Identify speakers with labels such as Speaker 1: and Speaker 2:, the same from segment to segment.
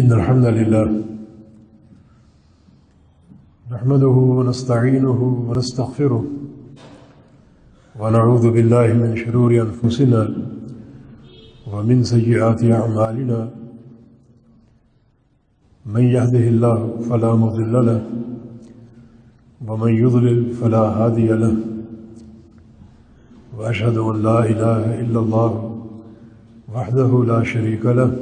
Speaker 1: إن الحمد لله نحمده ونستعينه ونستغفره ونعوذ بالله من شرور أنفسنا ومن سيئات أعمالنا من يهده الله فلا مضل له ومن يضلل فلا هادي له وأشهد أن لا إله إلا الله وحده لا شريك له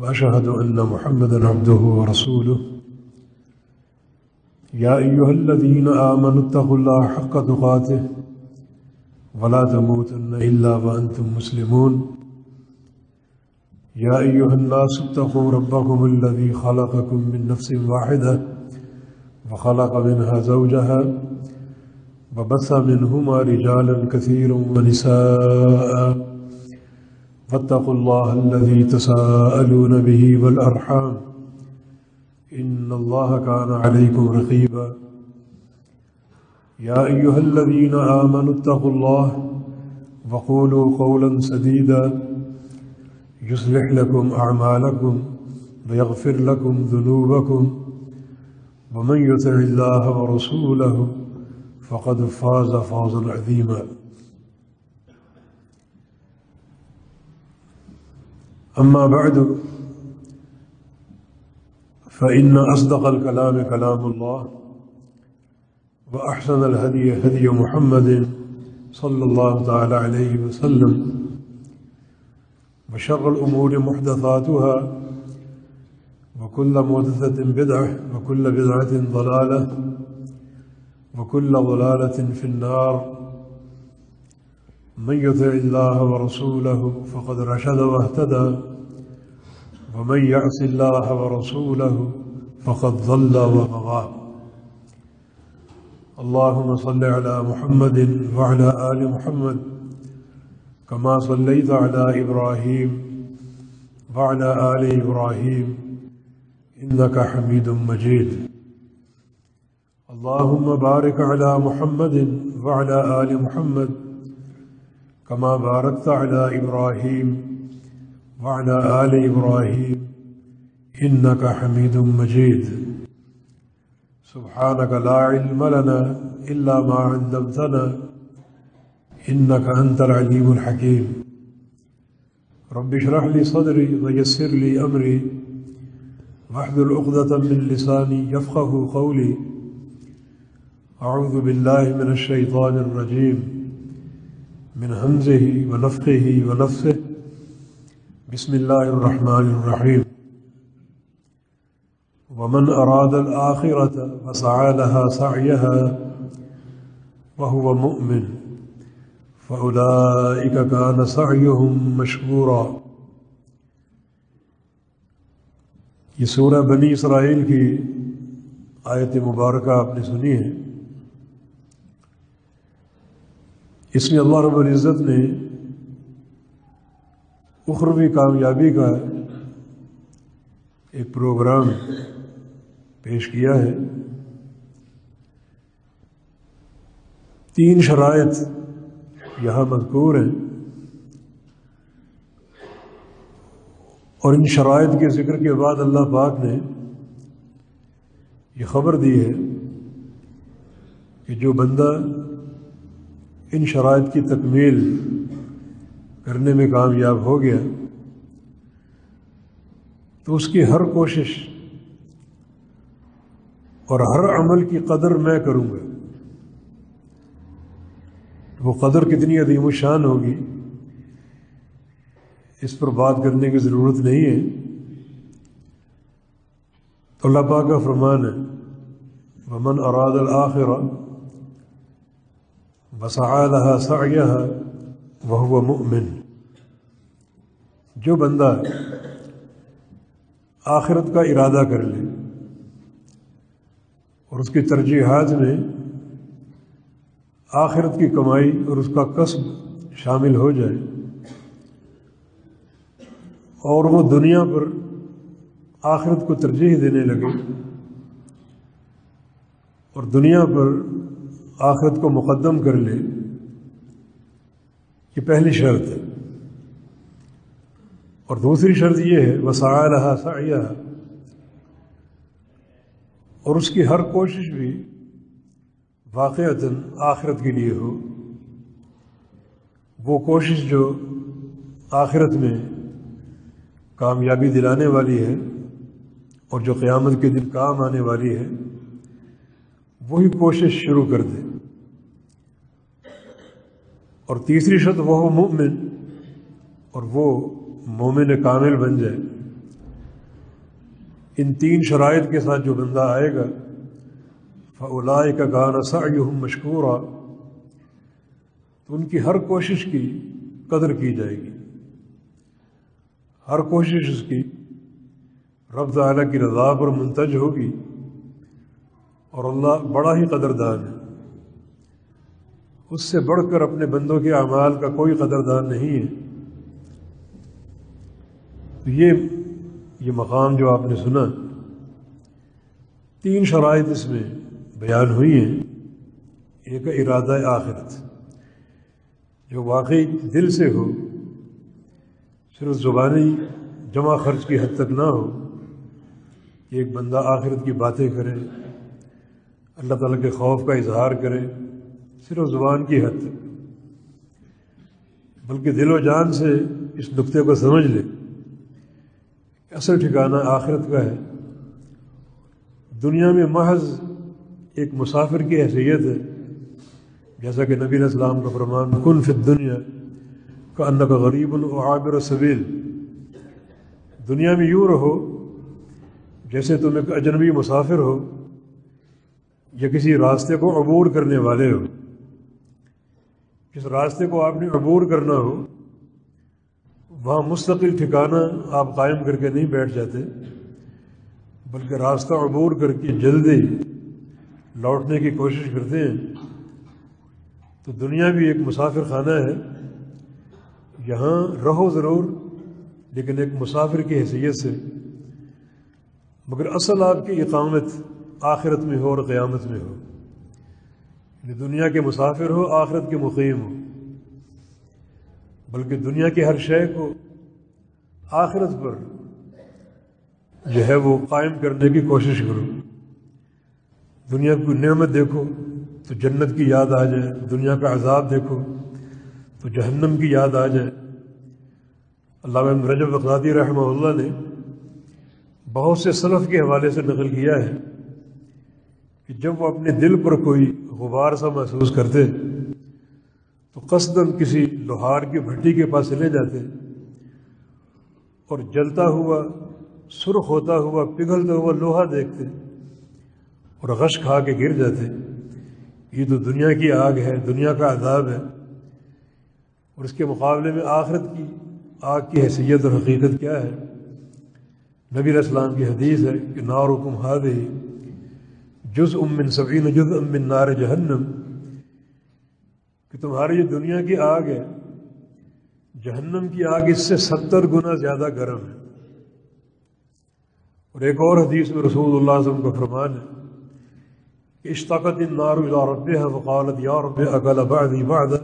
Speaker 1: وأشهد أن محمدًا عبده ورسوله يا أيها الذين آمنوا اتقوا الله حق تقاته ولا تموتن إلا وأنتم مسلمون يا أيها الناس اتقوا ربكم الذي خلقكم من نفس واحدة وخلق منها زوجها وبث منهما رجالا كثيرا ونساء فاتقوا الله الذي تساءلون به والأرحام إن الله كان عليكم رقيبا يا أيها الذين آمنوا اتقوا الله وقولوا قولا سديدا يصلح لكم أعمالكم ويغفر لكم ذنوبكم ومن يطع الله ورسوله فقد فاز فوزا عظيما أما بعد فإن أصدق الكلام كلام الله وأحسن الهدي هدي محمد صلى الله تعالى عليه وسلم وشر الأمور محدثاتها وكل محدثة بدعة وكل بدعة ضلالة وكل ضلالة في النار من يطع الله ورسوله فقد رشد واهتدى ومن يعص الله ورسوله فقد ضل وغوى اللهم صل على محمد وعلى آل محمد كما صليت على إبراهيم وعلى آل إبراهيم إنك حميد مجيد اللهم بارك على محمد وعلى آل محمد كما باركت على إبراهيم وعلى آل إبراهيم إنك حميد مجيد سبحانك لا علم لنا إلا ما علمتنا إنك أنت العليم الحكيم رب اشرح لي صدري ويسر لي أمري واحلل عقدة من لساني يفقه قولي أعوذ بالله من الشيطان الرجيم من همزه ونفخه ونفثه بسم الله الرحمن الرحيم ومن أراد الآخرة فسعى لها سعيها وهو مؤمن فأولئك كان سعيهم مشكورا یہ سورہ بنی اسرائیل کی آیت مبارکہ آپ نے سنی ہے۔ اس میں اللہ رب العزت نے اخروی کامیابی کا ایک پروگرام پیش کیا ہے۔ 3 شرائط یہاں مذکور ہیں، اور ان شرائط کے ذکر کے بعد اللہ پاک نے یہ خبر دی ہے کہ جو بندہ ان شرائط کی تکمیل کرنے میں کامیاب ہو گیا تو اس کی ہر کوشش اور ہر عمل کی قدر میں کروں گا۔ وہ قدر کتنی عظیم الشان ہوگی اس پر بات کرنے کی ضرورت نہیں ہے۔ تو اللہ پاک کا فرمان ہے وَمَنْ أَرَادَ الْآخِرَةَ وَسَعَى لَهَا سَعْيَهَا وَهُوَ مُؤْمِنٌ، جو بندہ آخرت کا ارادہ کر لے اور اس کی ترجیحات میں آخرت کی کمائی اور اس کا کسب شامل ہو جائے اور وہ دنیا پر آخرت کو ترجیح دینے لگے اور دنیا پر آخرت کو مقدم کر لے، یہ پہلی شرط ہے۔ اور دوسری شرط یہ ہے وسعی لها سعیها، اور اس کی ہر کوشش بھی واقعتاً آخرت کے لیے ہو، وہ کوشش جو آخرت میں کامیابی دلانے والی ہے اور جو قیامت کے دن کام آنے والی ہے، وہی کوشش شروع کر دے۔ اور تیسری شرط وہ ہو مومن، اور وہ مومن کامل بن جائے۔ ان تین شرائط کے ساتھ جو بندہ آئے گا فَأُولَٰئِكَ كَانَ سَعْيُهُمْ مَشْكُورًا، تو ان کی ہر کوشش کی قدر کی جائے گی، ہر کوشش اس کی رب تعالیٰ کی رضا پر منتج ہوگی، اور اللہ بڑا ہی قدردان ہے، اس سے بڑھ کر اپنے بندوں کے اعمال کا کوئی قدردان نہیں ہے۔ تو یہ مقام جو آپ نے سنا، تین شرائط اس میں بیان ہوئی ہیں۔ ایک ارادہ آخرت، جو واقعی دل سے ہو، صرف زبانی جمع خرچ کی حد تک نہ ہو کہ ایک بندہ آخرت کی باتیں کرے، اللہ تعالیٰ کے خوف کا اظہار کرے صرف زبان کی حد تک، بلکہ دل و جان سے اس نقطے کو سمجھ لے کہ اصل ٹھکانہ آخرت کا ہے۔ دنیا میں محض ایک مسافر کی حیثیت ہے، جیسا کہ نبی علیہ السلام کا فرمان کن فی الدنیا کأنک غریب و عابر سبیل، دنیا میں یوں رہو جیسے تم ایک اجنبی مسافر ہو یا کسی راستے کو عبور کرنے والے ہو۔ جس راستے کو آپ نے عبور کرنا ہو وہاں مستقل ٹھکانہ آپ قائم کر کے نہیں بیٹھ جاتے، بلکہ راستہ عبور کر کے جلدی لوٹنے کی کوشش کرتے ہیں۔ تو دنیا بھی ایک مسافر خانہ ہے، یہاں رہو ضرور لیکن ایک مسافر کی حیثیت سے، مگر اصل آپ کی اقامت آخرت میں ہو اور قیامت میں ہو، یعنی دنیا کے مسافر ہو، آخرت کے مقیم ہو، بلکہ دنیا کی ہر شے کو آخرت پر جو ہے وہ قائم کرنے کی کوشش کرو۔ دنیا کی نعمت دیکھو تو جنت کی یاد آ جائے، دنیا کا عذاب دیکھو تو جہنم کی یاد آ جائے۔ علامہ ابن رجب بغدادی رحمہ اللہ نے بہت سے سلف کے حوالے سے نقل کیا ہے کہ جب وہ اپنے دل پر کوئی غبار سا محسوس کرتے تو قصداً کسی لوہار کی بھٹی کے پاس چلے جاتے اور جلتا ہوا، سرخ ہوتا ہوا، پگھلتا ہوا لوہا دیکھتے اور غش کھا کے گر جاتے۔ یہ تو دنیا کی آگ ہے، دنیا کا عذاب ہے، اور اس کے مقابلے میں آخرت کی آگ کی حیثیت اور حقیقت کیا ہے؟ نبی علیہ السلام کی حدیث ہے کہ نارکم ہذہ جزء من 70 جزءا من نار جہنم، کہ تمہاری یہ دنیا کی آگ ہے، جہنم کی آگ اس سے 70 گنا زیادہ گرم ہے۔ اور ایک اور حدیث میں رسول اللہ صلی اللہ علیہ وسلم کا فرمان ہے کہ اشتاقت النار الی ربها فقالت یا رب اکل بعدی بعدا،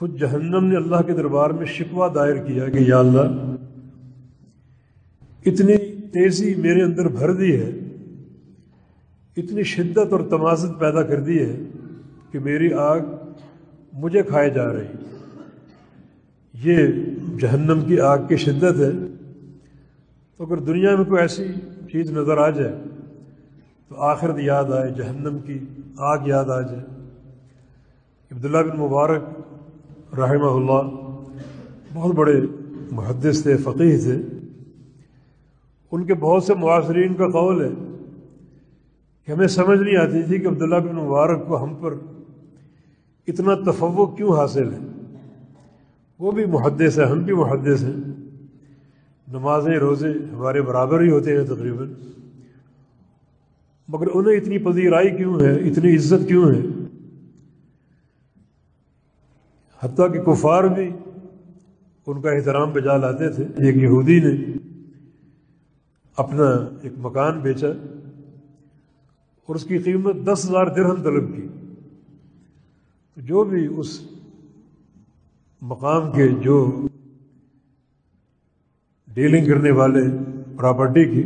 Speaker 1: خود جہنم نے اللہ کے دربار میں شکوہ دائر کیا کہ یا اللہ اتنی تیزی میرے اندر بھر دی ہے، اتنی شدت اور تمازت پیدا کر دی ہے کہ میری آگ مجھے کھائے جا رہی۔ یہ جہنم کی آگ کی شدت ہے۔ تو اگر دنیا میں کوئی ایسی چیز نظر آ جائے تو آخرت یاد آئے، جہنم کی آگ یاد آ جائے۔ عبداللہ بن مبارک رحمہ اللہ بہت بڑے محدث تھے، فقیہ تھے۔ ان کے بہت سے معاصرین کا قول ہے کہ ہمیں سمجھ نہیں آتی تھی کہ عبداللہ بن مبارک کو ہم پر اتنا تفوق کیوں حاصل ہے۔ وہ بھی محدث ہے، ہم بھی محدث ہیں، نمازیں روزے ہمارے برابر ہی ہوتے ہیں تقریباً، مگر انہیں اتنی پذیرائی کیوں ہے، اتنی عزت کیوں ہے؟ حتیٰ کہ کفار بھی ان کا احترام بجا لاتے تھے۔ ایک یہودی نے اپنا ایک مکان بیچا اور اس کی قیمت 10,000 درہم طلب کی۔ جو بھی اس مقام کے جو ڈیلنگ کرنے والے پراپرٹی کی،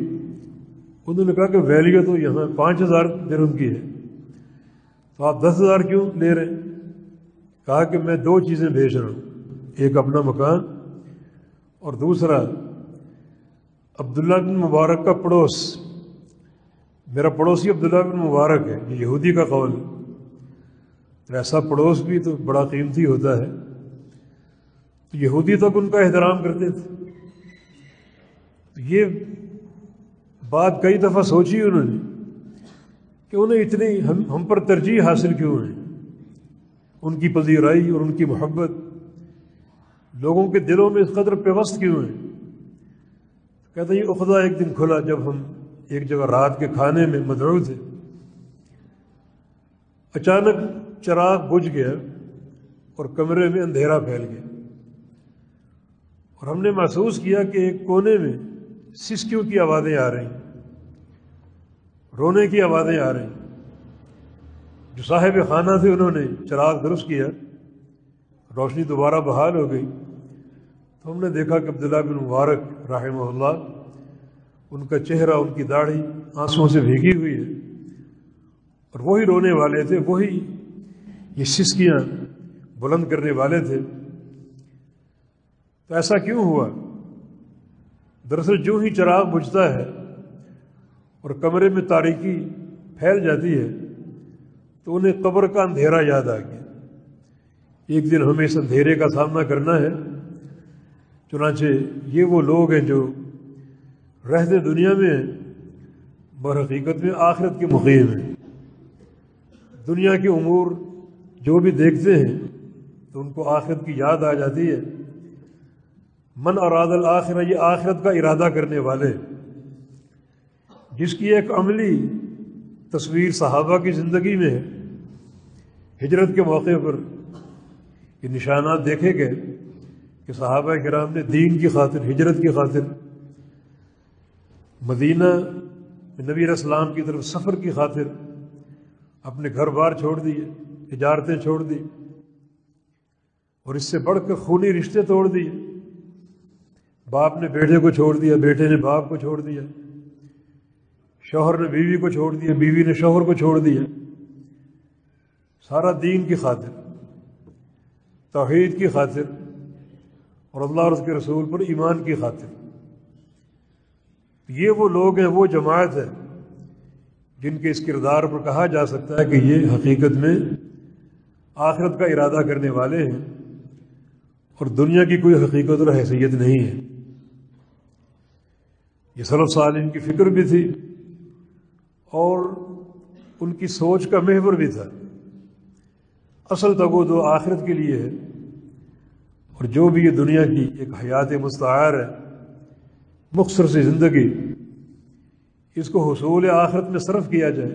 Speaker 1: انہوں نے کہا کہ ویلیو تو یہاں 5,000 درہم کی ہے، تو آپ 10,000 کیوں لے رہے ہیں؟ کہا کہ میں 2 چیزیں بیچ رہا ہوں، ایک اپنا مکان اور دوسرا عبداللہ بن مبارک کا پڑوس، میرا پڑوسی عبداللہ بن مبارک ہے، یہ یہودی کا قول ہے، تو ایسا پڑوس بھی تو بڑا قیمتی ہوتا ہے، تو یہودی تک ان کا احترام کرتے تھے۔ یہ بات کئی دفعہ سوچی انہوں نے کہ انہیں اتنی ہم پر ترجیح حاصل کیوں ہے، ان کی پذیرائی اور ان کی محبت لوگوں کے دلوں میں اس قدر پیوست کیوں ہے؟ کہتے ہیں یہ عقدہ ایک دن کھلا جب ہم ایک جگہ رات کے کھانے میں مدعو تھے، اچانک چراغ بجھ گیا اور کمرے میں اندھیرا پھیل گیا، اور ہم نے محسوس کیا کہ ایک کونے میں سسکیوں کی آوازیں آ رہی ہیں، رونے کی آوازیں آ رہی ہیں۔ جو صاحب خانہ تھے انہوں نے چراغ درست کیا، روشنی دوبارہ بحال ہو گئی، تو ہم نے دیکھا کہ عبداللہ بن مبارک رحمہ اللہ، ان کا چہرہ، ان کی داڑھی آنسوؤں سے بھیگی ہوئی ہے، اور وہی رونے والے تھے، وہی یہ سسکیاں بلند کرنے والے تھے۔ تو ایسا کیوں ہوا؟ دراصل جو ہی چراغ بجھتا ہے اور کمرے میں تاریکی پھیل جاتی ہے تو انہیں قبر کا اندھیرا یاد آ گیا، ایک دن ہمیں اس اندھیرے کا سامنا کرنا ہے۔ چنانچہ یہ وہ لوگ ہیں جو رہتے دنیا میں ہیں مگر حقیقت میں آخرت کے مقیم ہیں، دنیا کے امور جو بھی دیکھتے ہیں تو ان کو آخرت کی یاد آ جاتی ہے۔ من اراد الآخرہ، یہ آخرت کا ارادہ کرنے والے، جس کی ایک عملی تصویر صحابہ کی زندگی میں ہے۔ ہجرت کے موقع پر یہ نشانات دیکھے گئے کہ صحابہ کرام نے دین کی خاطر، ہجرت کی خاطر مدینہ نبی علیہ السلام کی طرف سفر کی خاطر اپنے گھر بار چھوڑ دیے، تجارتیں چھوڑ دی، اور اس سے بڑھ کر خونی رشتے توڑ دیے۔ باپ نے بیٹے کو چھوڑ دیا، بیٹے نے باپ کو چھوڑ دیا، شوہر نے بیوی کو چھوڑ دیا، بیوی نے شوہر کو چھوڑ دیا، سارا دین کی خاطر، توحید کی خاطر اور اللہ اور اس کے رسول پر ایمان کی خاطر۔ یہ وہ لوگ ہیں، وہ جماعت ہے جن کے اس کردار پر کہا جا سکتا ہے کہ یہ حقیقت میں آخرت کا ارادہ کرنے والے ہیں اور دنیا کی کوئی حقیقت اور حیثیت نہیں ہے۔ یہ سلف صالحین کی فکر بھی تھی اور ان کی سوچ کا محور بھی تھا۔ اصل تگود و آخرت کے لیے ہے، اور جو بھی یہ دنیا کی ایک حیات مستعار ہے، مختصر سی زندگی، اس کو حصول آخرت میں صرف کیا جائے،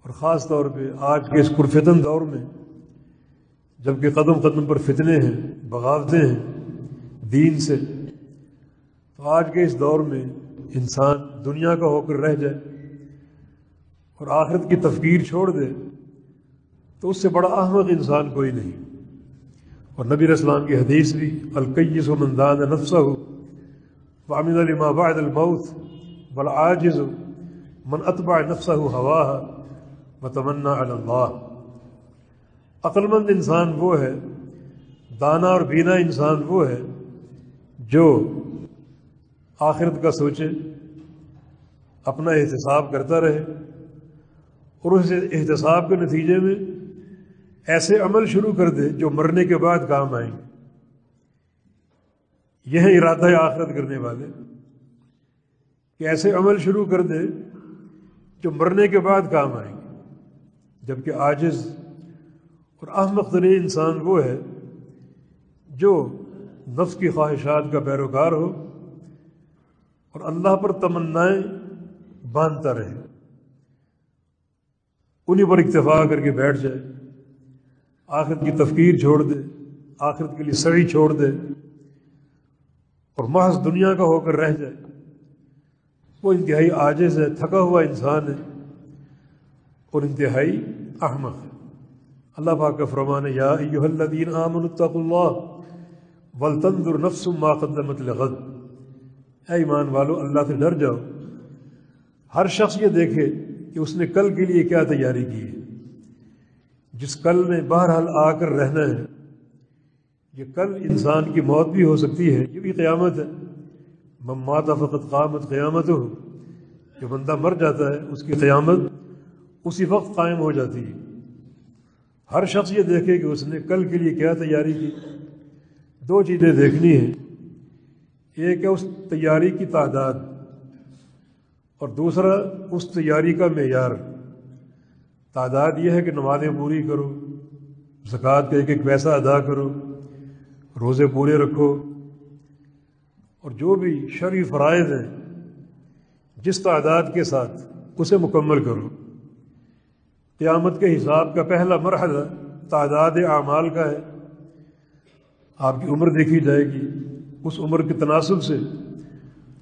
Speaker 1: اور خاص طور پہ آج کے اس پرفتن دور میں جبکہ قدم قدم پر فتنے ہیں، بغاوتیں ہیں دین سے، تو آج کے اس دور میں انسان دنیا کا ہو کر رہ جائے اور آخرت کی تفکیر چھوڑ دے تو اس سے بڑا احمق انسان کوئی نہیں۔ اور نبی علیہ السلام کی حدیث بھی، الکیس من دان نفسہ وعمل لما بعد الموت والعاجز من اتبع نفسہ ہواها وتمنى علی اللہ۔ عقل مند انسان وہ ہے، دانا اور بینا انسان وہ ہے جو آخرت کا سوچے، اپنا احتساب کرتا رہے، اور اس احتساب کے نتیجے میں ایسے عمل شروع کر دے جو مرنے کے بعد کام آئیں گے۔ یہ ہے ارادہ آخرت کرنے والے، کہ ایسے عمل شروع کر دے جو مرنے کے بعد کام آئیں گے۔ جبکہ عاجز اور احمق ترین انسان وہ ہے جو نفس کی خواہشات کا پیروکار ہو اور اللہ پر تمنائیں باندھتا رہے، انہی پر اکتفا کر کے بیٹھ جائے، آخرت کی تفکیر چھوڑ دے، آخرت کے لیے سعی چھوڑ دے اور محض دنیا کا ہو کر رہ جائے، وہ انتہائی عاجز ہے، تھکا ہوا انسان ہے اور انتہائی احمق ہے۔ اللہ پاک کا فرمان ہے، یا ایھا الذین آمنوا اتقوا اللہ ولتنظر نفس ما قدمت لغد۔ اے ایمان والو اللہ سے ڈر جاؤ۔ ہر شخص یہ دیکھے کہ اس نے کل کے لیے کیا تیاری کی ہے، جس کل نے بہرحال آ کر رہنا ہے۔ یہ کل انسان کی موت بھی ہو سکتی ہے، یہ بھی قیامت ہے۔ من مات فقط قامت قیامتہ، جو بندہ مر جاتا ہے اس کی قیامت اسی وقت قائم ہو جاتی ہے۔ ہر شخص یہ دیکھے کہ اس نے کل کے لیے کیا تیاری کی۔ دو چیزیں دیکھنی ہیں، ایک ہے اس تیاری کی تعداد، اور دوسرا اس تیاری کا معیار۔ تعداد یہ ہے کہ نمازیں پوری کرو، زکوٰۃ کا ایک ایک پیسہ ادا کرو، روزے پورے رکھو، اور جو بھی شرعی فرائض ہیں جس تعداد کے ساتھ اسے مکمل کرو۔ قیامت کے حساب کا پہلا مرحلہ تعداد اعمال کا ہے۔ آپ کی عمر دیکھی جائے گی، اس عمر کے تناسب سے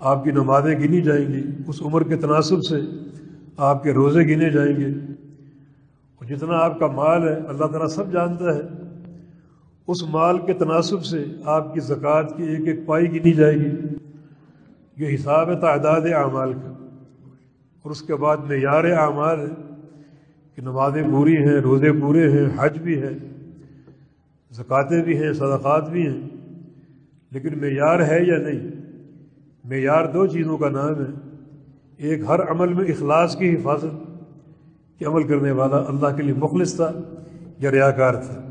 Speaker 1: آپ کی نمازیں گنی جائیں گی، اس عمر کے تناسب سے آپ کے روزے گنے جائیں گے، اور جتنا آپ کا مال ہے اللہ تعالیٰ سب جانتا ہے، اس مال کے تناسب سے آپ کی زکوٰۃ کی ایک ایک پائی گنی جائے گی۔ یہ حساب ہے تعداد اعمال کا۔ اور اس کے بعد معیار اعمال ہے کہ نمازیں پوری ہیں، روزے پورے ہیں، حج بھی ہے، زکوٰتیں بھی ہیں، صدقات بھی ہیں، لیکن معیار ہے یا نہیں؟ معیار دو چیزوں کا نام ہے، ایک ہر عمل میں اخلاص کی حفاظت کہ عمل کرنے والا اللہ کے لیے مخلص تھا یا ریاکار تھا،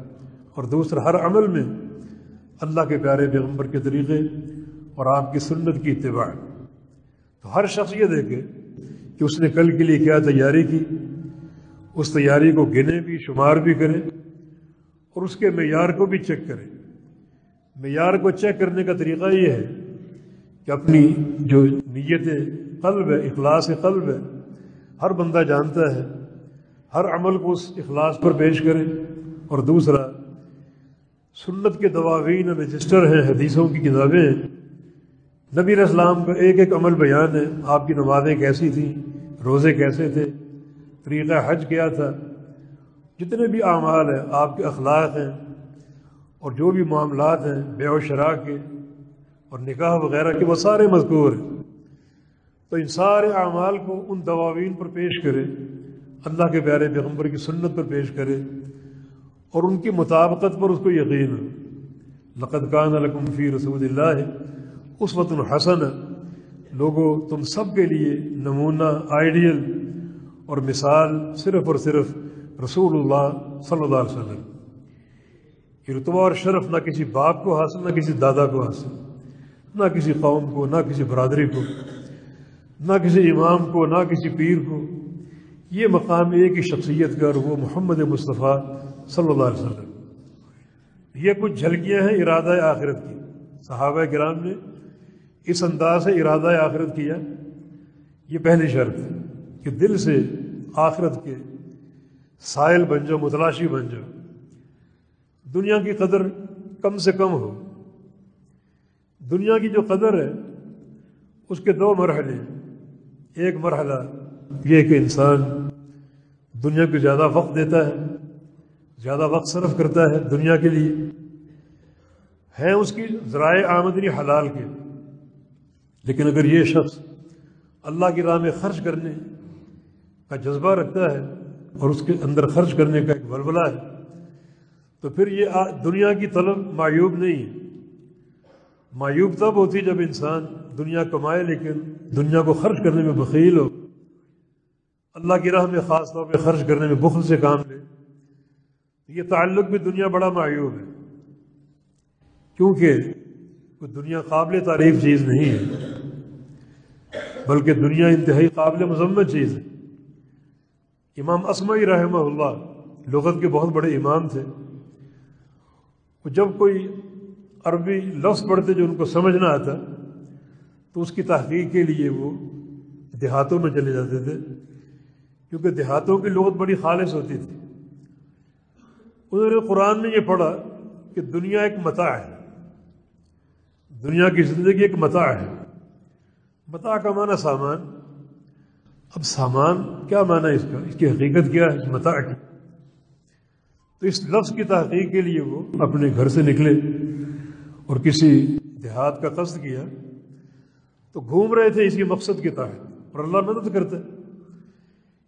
Speaker 1: اور دوسرا ہر عمل میں اللہ کے پیارے پیغمبر کے طریقے اور آپ کی سنت کی اتباع۔ تو ہر شخص یہ دیکھے کہ اس نے کل کے لیے کیا تیاری کی، اس تیاری کو گنے بھی، شمار بھی کرے، اور اس کے معیار کو بھی چیک کرے۔ معیار کو چیک کرنے کا طریقہ یہ ہے کہ اپنی جو نیت قلب ہے، اخلاص قلب ہے، ہر بندہ جانتا ہے، ہر عمل کو اس اخلاص پر پیش کرے۔ اور دوسرا سنت کے دواوین رجسٹر ہیں، حدیثوں کی کتابیں ہیں، نبی علیہ السلام کا ایک ایک عمل بیان ہے، آپ کی نمازیں کیسی تھیں، روزے کیسے تھے، طریقہ حج کیا تھا، جتنے بھی اعمال ہیں، آپ کے اخلاق ہیں، اور جو بھی معاملات ہیں بیع و شراء کے اور نکاح وغیرہ کے، وہ سارے مذکور ہیں۔ تو ان سارے اعمال کو ان دواوین پر پیش کرے، اللہ کے پیارے پیغمبر کی سنت پر پیش کرے، اور ان کی مطابقت پر اس کو یقین ہو۔ لقد کان لکم فی رسول اللہ اسوۃ حسنہ، لوگوں تم سب کے لیے نمونہ، آئیڈیل اور مثال صرف اور صرف رسول اللہ صلی اللہ علیہ وسلم۔ یہ رتبہ اور شرف نہ کسی باپ کو حاصل، نہ کسی دادا کو حاصل، نہ کسی قوم کو، نہ کسی برادری کو، نہ کسی امام کو، نہ کسی پیر کو۔ یہ مقام ایک ہی شخصیت کا، اور وہ محمد مصطفیٰ صلی اللہ علیہ وسلم۔ یہ کچھ جھلکیاں ہیں ارادہ آخرت کی۔ صحابہ کرام نے اس انداز سے ارادہ آخرت کیا۔ یہ پہلی شرط ہے کہ دل سے آخرت کے سائل بن جاؤ، متلاشی بن جاؤ، دنیا کی قدر کم سے کم ہو۔ دنیا کی جو قدر ہے اس کے دو مرحلے ہیں۔ ایک مرحلہ یہ کہ انسان دنیا کو زیادہ وقت دیتا ہے، زیادہ وقت صرف کرتا ہے دنیا کے لیے، ہیں اس کی ذرائع آمدنی حلال کے، لیکن اگر یہ شخص اللہ کی راہ میں خرچ کرنے کا جذبہ رکھتا ہے اور اس کے اندر خرچ کرنے کا ایک ولولہ ہے، تو پھر یہ دنیا کی طلب معیوب نہیں ہے۔ معیوب تب ہوتی جب انسان دنیا کمائے لیکن دنیا کو خرچ کرنے میں بخیل ہو، اللہ کی راہ میں خاص طور پہ خرچ کرنے میں بخل سے کام لے۔ یہ تعلق بھی دنیا بڑا معیوب ہے، کیونکہ وہ دنیا قابل تعریف چیز نہیں ہے، بلکہ دنیا انتہائی قابل مذمت چیز ہے۔ امام اصمعی رحمہ اللہ لغت کے بہت بڑے امام تھے، وہ جب کوئی عربی لفظ پڑھتے جو ان کو سمجھ نہ آتا تو اس کی تحقیق کے لیے وہ دیہاتوں میں چلے جاتے تھے، کیونکہ دیہاتوں کی لغت بڑی خالص ہوتی تھی۔ انہوں نے قرآن میں یہ پڑھا کہ دنیا ایک متاع ہے، دنیا کی زندگی ایک متاع ہے۔ متاع کا معنی سامان۔ اب سامان کیا معنی اس کا، اس کی حقیقت کیا ہے اس متاع کی؟ تو اس لفظ کی تحقیق کے لیے وہ اپنے گھر سے نکلے اور کسی دیہات کا قصد کیا، تو گھوم رہے تھے اسی مقصد کے تحت، اور اللہ مدد کرتا ہے۔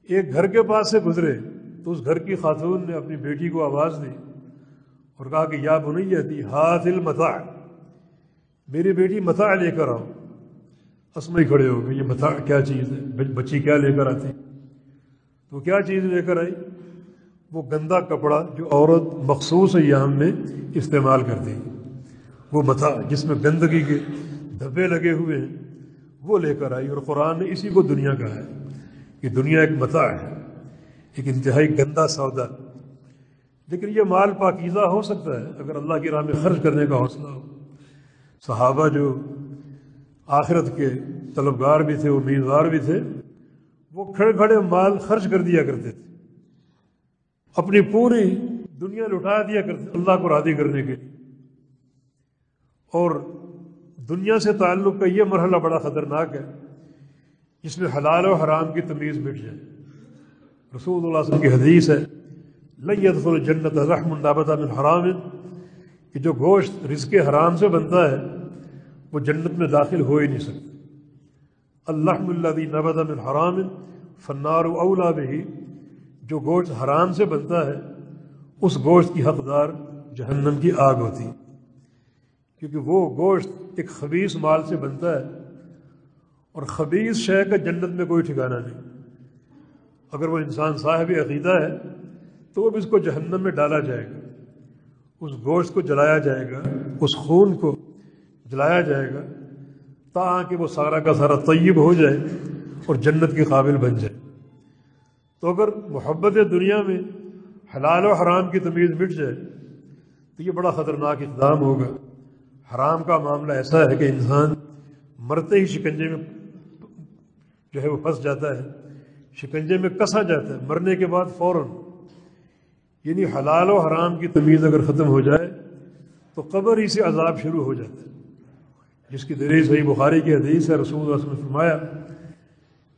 Speaker 1: ایک گھر کے پاس سے گزرے تو اس گھر کی خاتون نے اپنی بیٹی کو آواز دی اور کہا کہ یا بنیتی ہاتھ المتاع، میری بیٹی متاع لے کر آؤ۔ اسمائی کھڑے ہو گئے، یہ متاع کیا چیز ہے، بچی کیا لے کر آتی؟ تو کیا چیز لے کر آئی؟ وہ گندا کپڑا جو عورت مخصوص ایام میں استعمال کرتی ہے، وہ متاع جس میں گندگی کے دھبے لگے ہوئے ہیں، وہ لے کر آئی۔ اور قرآن نے اسی کو دنیا کہا ہے کہ دنیا ایک متاع ہے، ایک انتہائی گندا سودا۔ لیکن یہ مال پاکیزہ ہو سکتا ہے اگر اللہ کی راہ میں خرچ کرنے کا حوصلہ ہو۔ صحابہ جو آخرت کے طلبگار بھی تھے، امیدوار بھی تھے، وہ کھڑے کھڑے مال خرچ کر دیا کرتے تھے، اپنی پوری دنیا لٹا دیا کرتے اللہ کو راضی کرنے کے لیے۔ اور دنیا سے تعلق کا یہ مرحلہ بڑا خطرناک ہے جس میں حلال و حرام کی تمیز مٹ جائے۔ رسول اللہ صلی اللہ علیہ وسلم کی حدیث ہے لن يدخل الجنۃ لحم نبت من حرام، کہ جو گوشت رزق حرام سے بنتا ہے وہ جنت میں داخل ہو ہی نہیں سکتا۔ اللحم الذی نبت من حرام فالنار اولی بہ، جو گوشت حرام سے بنتا ہے اس گوشت کی حقدار جہنم کی آگ ہوتی ہے، کیونکہ وہ گوشت ایک خبیث مال سے بنتا ہے، اور خبیث شے کا جنت میں کوئی ٹھکانہ نہیں۔ اگر وہ انسان صاحب عقیدہ ہے تو اب اس کو جہنم میں ڈالا جائے گا، اس گوشت کو جلایا جائے گا، اس خون کو جلایا جائے گا تاکہ وہ سارا کا سارا طیب ہو جائے اور جنت کے قابل بن جائے۔ تو اگر محبت دنیا میں حلال و حرام کی تمیز مٹ جائے تو یہ بڑا خطرناک اقدام ہوگا۔ حرام کا معاملہ ایسا ہے کہ انسان مرتے ہی شکنجے میں جو ہے وہ پھنس جاتا ہے، شکنجے میں کسا جاتا ہے مرنے کے بعد فوراً۔ یعنی حلال و حرام کی تمیز اگر ختم ہو جائے تو قبر ہی سے عذاب شروع ہو جاتا ہے، جس کی دلیل صحیح بخاری کی حدیث ہے۔ رسول اللہ صلی اللہ علیہ وسلم نے فرمایا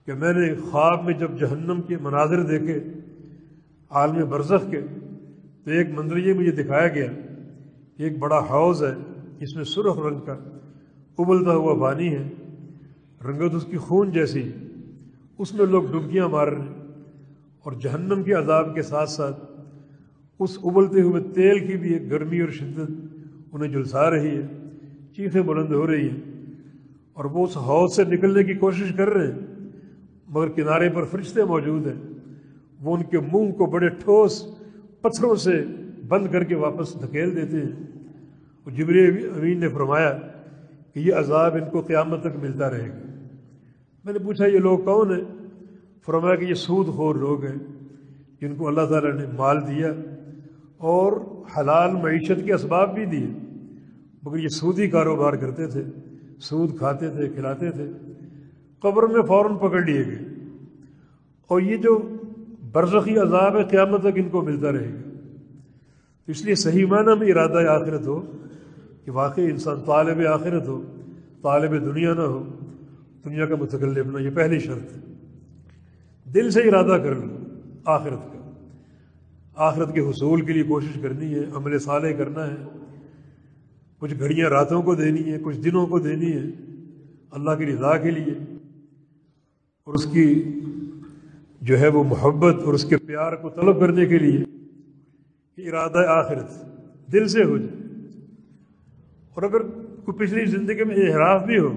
Speaker 1: کہ میں نے خواب میں جب جہنم کے مناظر دیکھے عالم برزخ کے، تو ایک منظر یہ مجھے دکھایا گیا، ایک بڑا حوض ہے جس میں سرخ رنگ کا ابلتا ہوا پانی ہے، رنگت اس کی خون جیسی، اس میں لوگ ڈبکیاں مار رہے ہیں، اور جہنم کے عذاب کے ساتھ ساتھ اس ابلتے ہوئے تیل کی بھی ایک گرمی اور شدت انہیں جھلسا رہی ہے، چیخیں بلند ہو رہی ہیں، اور وہ اس حوض سے نکلنے کی کوشش کر رہے ہیں، مگر کنارے پر فرشتے موجود ہیں، وہ ان کے منہ کو بڑے ٹھوس پتھروں سے بند کر کے واپس دھکیل دیتے ہیں۔ اور جبریل امین نے فرمایا کہ یہ عذاب ان کو قیامت تک ملتا رہے گا۔ میں نے پوچھا یہ لوگ کون ہیں؟ فرمایا کہ یہ سود خور لوگ ہیں جن کو اللہ تعالیٰ نے مال دیا اور حلال معیشت کے اسباب بھی دیے، مگر یہ سودی کاروبار کرتے تھے، سود کھاتے تھے، کھلاتے تھے، قبر میں فوراً پکڑ لیے گئے، اور یہ جو برزخی عذاب ہے قیامت تک ان کو ملتا رہے گا۔ تو اس لیے صحیح معنی میں ارادہ آخرت ہو کہ واقعی انسان طالب آخرت ہو، طالب دنیا نہ ہو، دنیا کا متکلف نہ، یہ پہلی شرط ہے۔ دل سے ارادہ کر لو آخرت کا، آخرت کے حصول کے لیے کوشش کرنی ہے، عمل صالح کرنا ہے، کچھ گھڑیاں راتوں کو دینی ہے، کچھ دنوں کو دینی ہے اللہ کی رضا کے لیے، اور اس کی جو ہے وہ محبت اور اس کے پیار کو طلب کرنے کے لیے کہ ارادہ آخرت دل سے ہو جائے۔ اور اگر کوئی پچھلی زندگی میں انحراف بھی ہو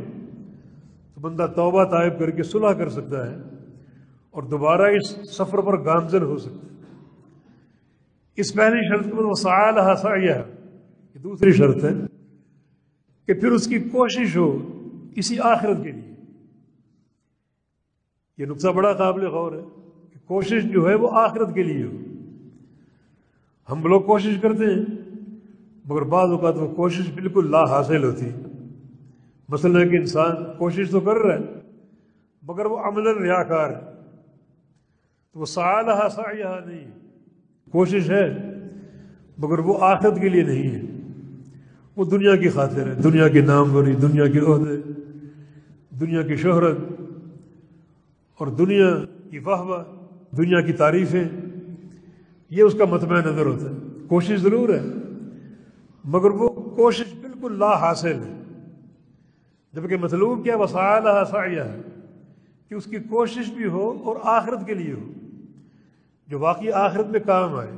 Speaker 1: تو بندہ توبہ طائب کر کے صلح کر سکتا ہے اور دوبارہ اس سفر پر گامزن ہو سکتا ہے۔ اس پہلی شرط کو وسعی لہا سعیہا، یہ دوسری شرط ہے کہ پھر اس کی کوشش ہو اسی آخرت کے لیے۔ یہ نقطہ بڑا قابل غور ہے کہ کوشش جو ہے وہ آخرت کے لیے ہو۔ ہم لوگ کوشش کرتے ہیں مگر بعض اوقات وہ کوشش بالکل لا حاصل ہوتی ہے۔ مثلا کہ انسان کوشش تو کر رہا ہے مگر وہ عملاً ریاکار ہے، تو وہ سعی لہا سعیہا نہیں، کوشش ہے مگر وہ آخرت کے لیے نہیں ہے، وہ دنیا کی خاطر ہے، دنیا کی ناموری، دنیا کے عہدے، دنیا کی شہرت اور دنیا کی واہ واہ، دنیا کی تعریفیں، یہ اس کا مطمع نظر ہوتا ہے۔ کوشش ضرور ہے مگر وہ کوشش بالکل لا حاصل ہے، جبکہ مطلوب کیا وسعی لہا سعیہا، کہ اس کی کوشش بھی ہو اور آخرت کے لیے ہو، جو واقعی آخرت میں کام آئے۔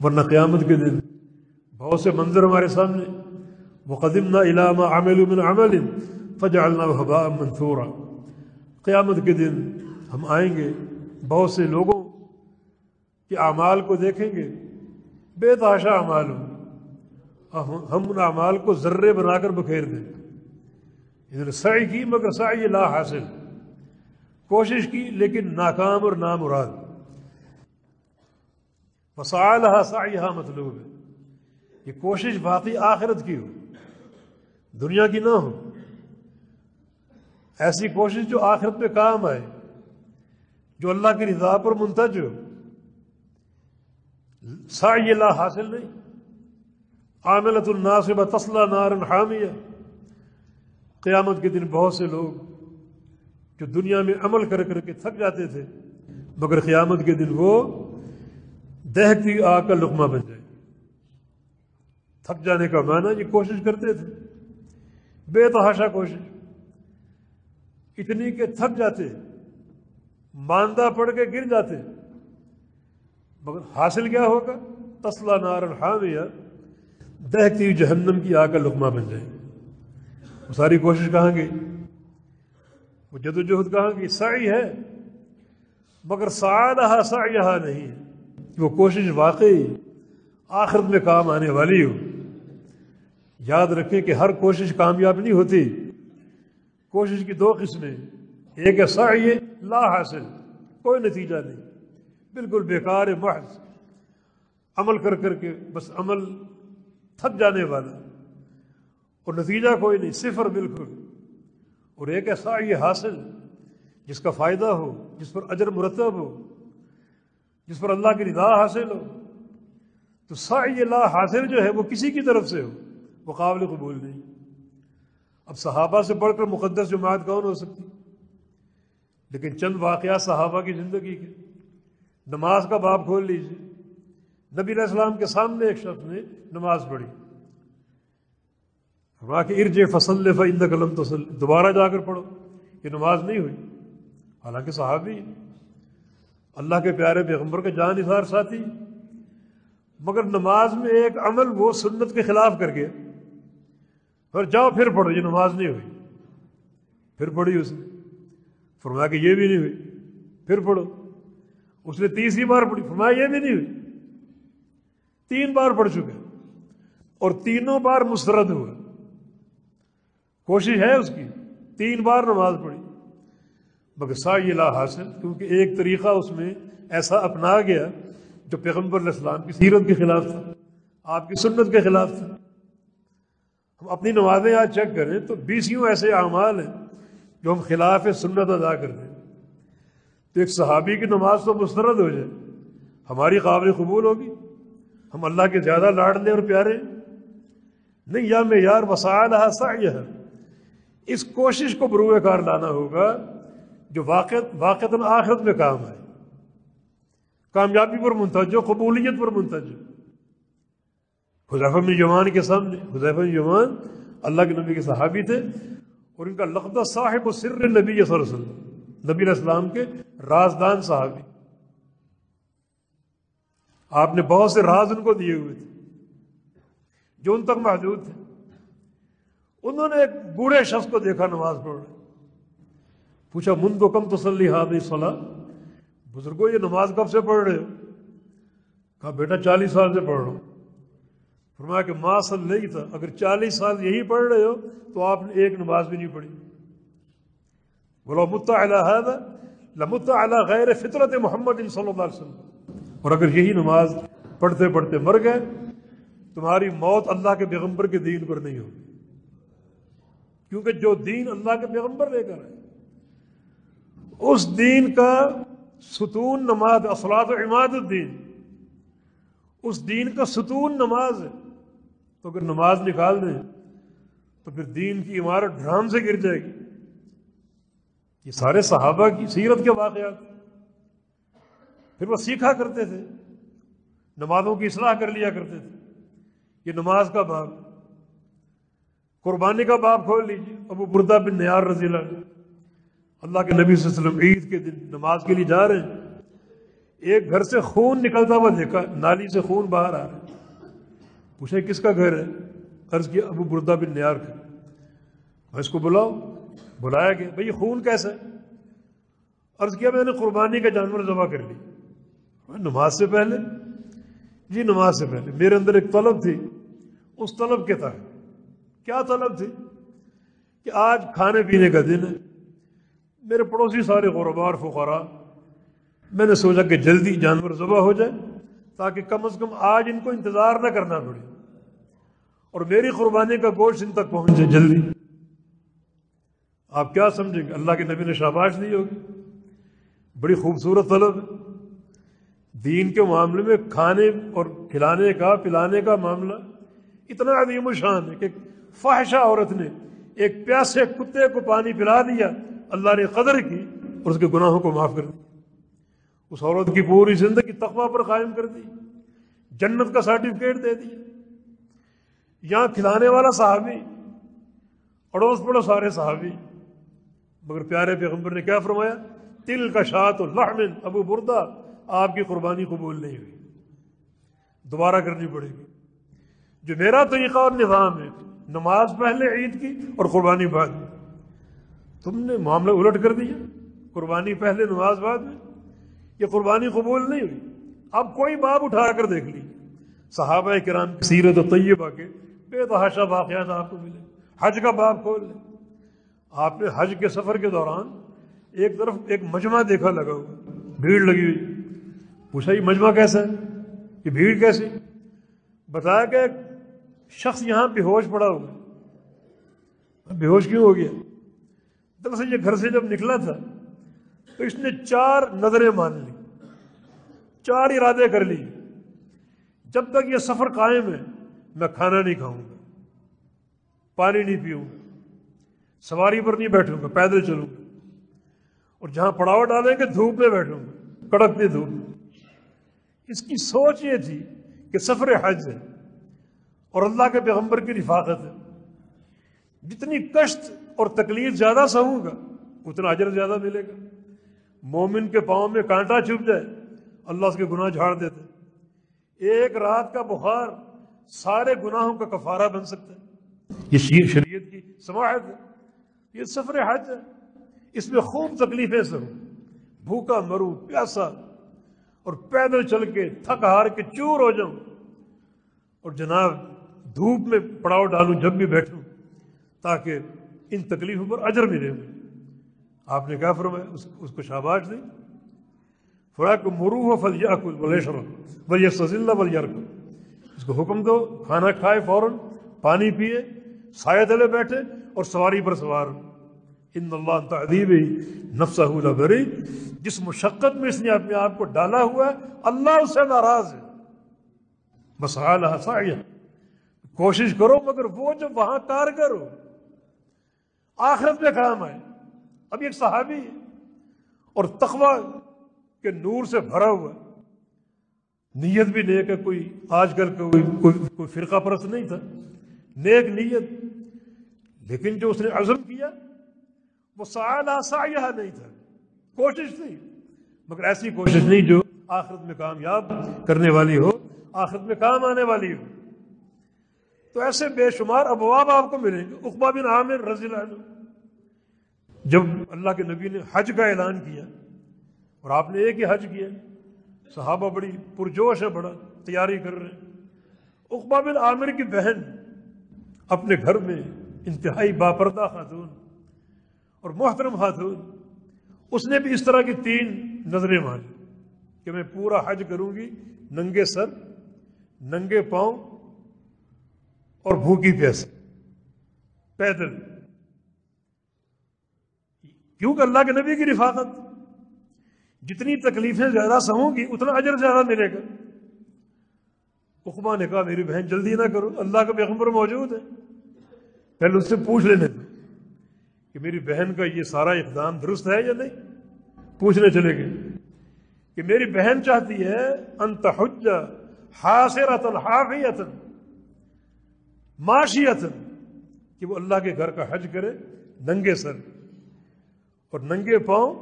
Speaker 1: ورنہ قیامت کے دن بہت سے منظر ہمارے سامنے، وَقَدِمْنَا إِلَىٰ مَا عَمِلُوا مِنْ عَمَلٍ فَجَعَلْنَاهُ هَبَاءً مَنْثُورًا۔ قیامت کے دن ہم آئیں گے، بہت سے لوگوں کے اعمال کو دیکھیں گے، بے تحاشا اعمال ہوں، ہم ان اعمال کو ذرے بنا کر بکھیر دیں۔ ادھر سعی کی مگر سعی لا حاصل، کوشش کی لیکن ناکام اور نامراد۔ وسعی لہا سعیہا مطلوب ہے، یہ کوشش واقعی آخرت کی ہو، دنیا کی نہ ہو، ایسی کوشش جو آخرت میں کام آئے، جو اللہ کی رضا پر منتج ہو۔ سعی لا حاصل نہیں، عاملۃ ناصبہ تصلی نارا حامیہ۔ قیامت کے دن بہت سے لوگ جو دنیا میں عمل کر کر کے تھک جاتے تھے، مگر قیامت کے دن وہ دہتی آگ کا لقمہ بن جائے۔ تھک جانے کا معنی یہ کوشش کرتے تھے، بے تحاشا کوشش، اتنی کہ تھک جاتے، ماندہ پڑ کے گر جاتے، مگر حاصل کیا ہوگا؟ تصلی نارا حامیہ، دہتی ہوئی جہنم کی آگ کا لقمہ بن جائے۔ وہ ساری کوشش کہاں گئی؟ وہ جدوجہد کہاں گئی؟ سعی ہے مگر سعی لہا سعیہا نہیں ہے، وہ کوشش واقعی آخرت میں کام آنے والی ہو۔ یاد رکھیں کہ ہر کوشش کامیاب نہیں ہوتی، کوشش کی دو قسمیں، ایک ہے سعی لا حاصل، کوئی نتیجہ نہیں، بالکل بیکار محض، عمل کر کر کے بس عمل تھک جانے والا اور نتیجہ کوئی نہیں، صفر بالکل۔ اور ایک ہے سعی حاصل، جس کا فائدہ ہو، جس پر اجر مرتب ہو، جس پر اللہ کی رضا حاصل ہو۔ تو سعی لا حاصل جو ہے وہ کسی کی طرف سے ہو، وہ قابل قبول نہیں۔ اب صحابہ سے بڑھ کر مقدس جماعت کون ہو سکتی؟ لیکن چند واقعات صحابہ کی زندگی کے، نماز کا باب کھول لیجیے، نبی علیہ السلام کے سامنے ایک شخص نے نماز پڑھی، فرمایا کہ ارجع فصلی فإنک لم تصلی، دوبارہ جا کر پڑھو، یہ نماز نہیں ہوئی۔ حالانکہ صحابی اللہ کے پیارے پیغمبر کے جان نثار ساتھی، مگر نماز میں ایک عمل وہ سنت کے خلاف کر گیا، پھر جاؤ پھر پڑھو، یہ نماز نہیں ہوئی۔ پھر پڑھی اس نے، فرمایا کہ یہ بھی نہیں ہوئی، پھر پڑھو۔ اس نے تیسری بار پڑھی، فرمایا یہ بھی نہیں ہوئی، 3 بار پڑھ چکے اور تینوں بار مسترد ہوا۔ کوشش ہے اس کی، 3 بار نماز پڑھی مگر سعی لا حاصل، کیونکہ ایک طریقہ اس میں ایسا اپنا گیا جو پیغمبر علیہ السلام کی سیرت کے خلاف تھا، آپ کی سنت کے خلاف تھا۔ ہم اپنی نمازیں آج چیک کریں تو 20 ایسے اعمال ہیں جو ہم خلاف سنت ادا کرتے ہیں۔ تو ایک صحابی کی نماز تو مسترد ہو جائے، ہماری قابل قبول ہوگی؟ ہم اللہ کے زیادہ لاڈلے اور پیارے نہیں؟ یا معیار وسعی لہا سعیہا، اس کوشش کو بروئے کار لانا ہوگا جو واقعتاً آخرت میں کام آئے، کامیابی پر منتج ہو، قبولیت پر منتج ہو۔ حذیفہ بن یمان کے سامنے، حذیفہ بن یمان اللہ کے نبی کے صحابی تھے، اور ان کا لقب تھا صاحب سر نبی صلی اللہ علیہ وسلم، نبی علیہ السلام کے رازدان صحابی۔ آپ نے بہت سے راز ان کو دیے ہوئے تھے جو ان تک محدود تھے۔ انہوں نے ایک بوڑھے شخص کو دیکھا نماز پڑھ رہے، پوچھا منذ کم تصلی هذه الصلاة، بزرگوں یہ نماز کب سے پڑھ رہے ہو؟ کہا بیٹا 40 سال سے پڑھ رہا ہوں۔ فرمایا کہ ما صلیت، اگر 40 سال یہی پڑھ رہے ہو تو آپ نے ایک نماز بھی نہیں پڑھی۔ وَلَوْ مُتَّ عَلَى هَذَا لَمُتَّ عَلَى غَيْرِ فِطْرَةِ محمد صلی اللہ علیہ وسلم، اور اگر یہی نماز پڑھتے پڑھتے مر گئے، تمہاری موت اللہ کے پیغمبر کے دین پر نہیں ہوگی، کیونکہ جو دین اللہ کے پیغمبر لے کر آئے اس دین کا ستون نماز، الصلاۃ و عماد الدین، اس دین کا ستون نماز ہے۔ تو اگر نماز نکال دیں تو پھر دین کی عمارت ڈھام سے گر جائے گی۔ یہ سارے صحابہ کی سیرت کے واقعات، پھر وہ سیکھا کرتے تھے، نمازوں کی اصلاح کر لیا کرتے تھے۔ یہ نماز کا باب، قربانی کا باب کھول لیجیے، ابو بردہ بن نیار رضی اللہ عنہ، اللہ کے نبی صلی اللہ علیہ وسلم عید کے دن نماز کے لیے جا رہے ہیں، ایک گھر سے خون نکلتا ہوا دیکھا، نالی سے خون باہر آ رہا ہے، پوچھا کس کا گھر ہے؟ عرض کیا ابو بردہ بن نیار کا۔ میں اس کو بلاؤ، بلایا گیا، بھئی یہ خون کیسا ہے؟ عرض کیا میں نے قربانی کا جانور ذبح کر لی۔ نماز سے پہلے؟ جی نماز سے پہلے میرے اندر ایک طلب تھی، اس طلب کے تحت۔ کیا طلب تھی؟ کہ آج کھانے پینے کا دن ہے، میرے پڑوسی سارے غرباء اور فقراء، میں نے سوچا کہ جلدی جانور ذبح ہو جائے تاکہ کم از کم آج ان کو انتظار نہ کرنا پڑے اور میری قربانی کا گوشت ان تک پہنچے جلدی۔ آپ کیا سمجھیں گے؟ اللہ کے نبی نے شاباش دی ہوگی، بڑی خوبصورت طلب ہے۔ دین کے معاملے میں کھانے اور کھلانے کا پلانے کا معاملہ اتنا عظیم الشان ہے کہ فاحشہ عورت نے ایک پیاسے کتے کو پانی پلا دیا، اللہ نے قدر کی اور اس کے گناہوں کو معاف کر دیا، اس عورت کی پوری زندگی تقویٰ پر قائم کر دی، جنت کا سرٹیفکیٹ دے دیا۔ یہاں کھلانے والا صحابی، اڑوس پڑوس سارے صحابی، مگر پیارے پیغمبر نے کیا فرمایا؟ تل کا شات و لحم، ابو بردہ آپ کی قربانی قبول نہیں ہوئی، دوبارہ کرنی پڑے گی۔ جو میرا طریقہ اور نظام ہے، نماز پہلے عید کی اور قربانی بعد میں، تم نے معاملہ الٹ کر دیا، قربانی پہلے نماز بعد میں، یہ قربانی قبول نہیں ہوئی۔ اب کوئی باب اٹھا کر دیکھ لیجیے، صحابہ کرام کی سیرت طیبہ کے بے تحاشا واقعات آپ کو ملے۔ حج کا باب کھول لیں، آپ نے حج کے سفر کے دوران ایک طرف ایک مجمع دیکھا لگا ہوا، بھیڑ لگی ہوئی، پوچھا یہ مجمع کیسا ہے، یہ بھیڑ کیسی؟ بتایا کہ ایک شخص یہاں بے ہوش پڑا ہوا۔ بے ہوش کیوں ہو گیا؟ دراصل یہ گھر سے جب نکلا تھا تو اس نے 4 نظریں مان لی، 4 ارادے کر لی، جب تک یہ سفر قائم ہے میں کھانا نہیں کھاؤں گا، پانی نہیں پیوں گا، سواری پر نہیں بیٹھوں گا، پیدل چلوں گا، اور جہاں پڑاؤ ڈالیں گے دھوپ میں بیٹھوں گا، کڑکتی دھوپ میں۔ اس کی سوچ یہ تھی کہ سفر حج ہے اور اللہ کے پیغمبر کی رفاقت ہے، جتنی کشت اور تکلیف زیادہ سہوں گا اتنا اجر زیادہ ملے گا۔ مومن کے پاؤں میں کانٹا چھپ جائے اللہ اس کے گناہ جھاڑ دیتے، ایک رات کا بخار سارے گناہوں کا کفارہ بن سکتا ہے۔ یہ شریعت کی سماحت ہے، یہ سفر حج ہے، اس میں خوب تکلیفیں سہوں، بھوکا مروں، پیاسا، اور پیدل چل کے تھک ہار کے چور ہو جاؤں، اور جناب دھوپ میں پڑاؤ ڈالوں جب بھی بیٹھوں، تاکہ ان تکلیفوں پر اجر ملے مجھے۔ آپ نے کیا فرمایا؟ اس کو شاباش دی، فرمایا کہ مروہ فلیأکل ولیشرب ولیستظل ولیرکب، اس کو حکم دو کھانا کھائے فوراً، پانی پیے، سائے تلے بیٹھے اور سواری پر سوار ہو۔ ان اللہ تعذیب نفسہ لبری، جس مشقت میں اس نے اپنے آپ کو ڈالا ہوا ہے اللہ اس سے ناراض ہے۔ بس علیہ سعیہ، کوشش کرو مگر وہ جو وہاں کارگر ہو، آخرت میں کام آئے۔ اب ایک صحابی ہے اور تقویٰ کے نور سے بھرا ہوا ہے، نیت بھی نیک ہے، کوئی آج کل کوئی فرقہ پرست نہیں تھا، نیک نیت، لیکن جو اس نے عزم کیا وہ سعیہ سعیہ نہیں تھا، کوشش تھی، مگر ایسی کوشش نہیں جو آخرت میں کامیاب کرنے والی ہو، آخرت میں کام آنے والی ہو۔ تو ایسے بے شمار ابواب آپ کو ملیں گے۔ عقبہ بن عامر رضی اللہ عنہ، جب اللہ کے نبی نے حج کا اعلان کیا اور آپ نے ایک ہی حج کیا، صحابہ بڑی پرجوش ہے، بڑا تیاری کر رہے ہیں۔ عقبہ بن عامر کی بہن اپنے گھر میں انتہائی باپردہ خاتون اور محترم خاتون، اس نے بھی اس طرح کی 3 نظریں مانی کہ میں پورا حج کروں گی ننگے سر، ننگے پاؤں اور بھوکی پیاسے، پیدل، کیونکہ اللہ کے نبی کی رفاقت، جتنی تکلیفیں زیادہ سہوں گی اتنا اجر زیادہ ملے گا۔ عقبہ نے کہا میری بہن جلدی نہ کرو، اللہ کا پیغمبر موجود ہے، پہلے اس سے پوچھ لینے دو کہ میری بہن کا یہ سارا اقدام درست ہے یا نہیں۔ پوچھنے چلے گئے کہ میری بہن چاہتی ہے ان تحج حاصرۃ حافیۃ ماشیۃ، کہ وہ اللہ کے گھر کا حج کرے ننگے سر اور ننگے پاؤں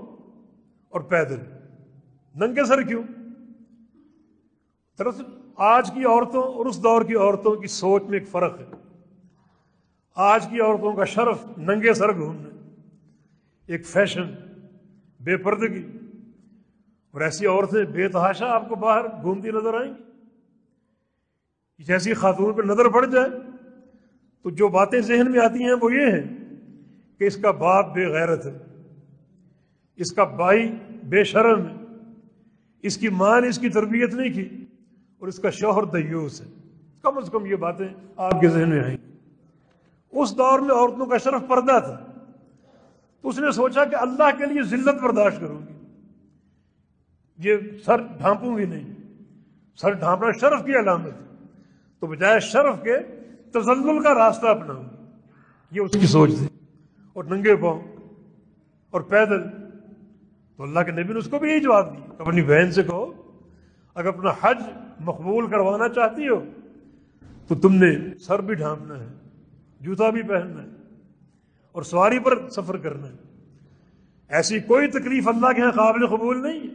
Speaker 1: اور پیدل. ننگے سر کیوں؟ دراصل آج کی عورتوں اور اس دور کی عورتوں کی سوچ میں ایک فرق ہے. آج کی عورتوں کا شرف ننگے سر گھومنا، ایک فیشن، بے پردگی، اور ایسی عورتیں بے تحاشا آپ کو باہر گھومتی نظر آئیں گی. جیسی خاتون پہ نظر پڑ جائے تو جو باتیں ذہن میں آتی ہیں وہ یہ ہیں کہ اس کا باپ بے غیرت ہے، اس کا بھائی بے شرم ہے، اس کی ماں نے اس کی تربیت نہیں کی، اور اس کا شوہر دیوس ہے. کم از کم یہ باتیں آپ کے ذہن میں آئیں گی. اس دور میں عورتوں کا شرف پردہ تھا، تو اس نے سوچا کہ اللہ کے لیے ذلت برداشت کروں گی، یہ سر ڈھانپوں گی نہیں. سر ڈھانپنا شرف کی علامت ہے، تو بجائے شرف کے تذلل کا راستہ اپناؤں گی. یہ اس کی سوچ تھی. اور ننگے پاؤں اور پیدل. تو اللہ کے نبی نے اس کو بھی یہی جواب دی. اپنی بہن سے کہو اگر اپنا حج مقبول کروانا چاہتی ہو تو تم نے سر بھی ڈھانپنا ہے، جوتا بھی پہننا ہے، اور سواری پر سفر کرنا ہے. ایسی کوئی تکلیف اللہ کے ہاں قابل قبول نہیں ہے.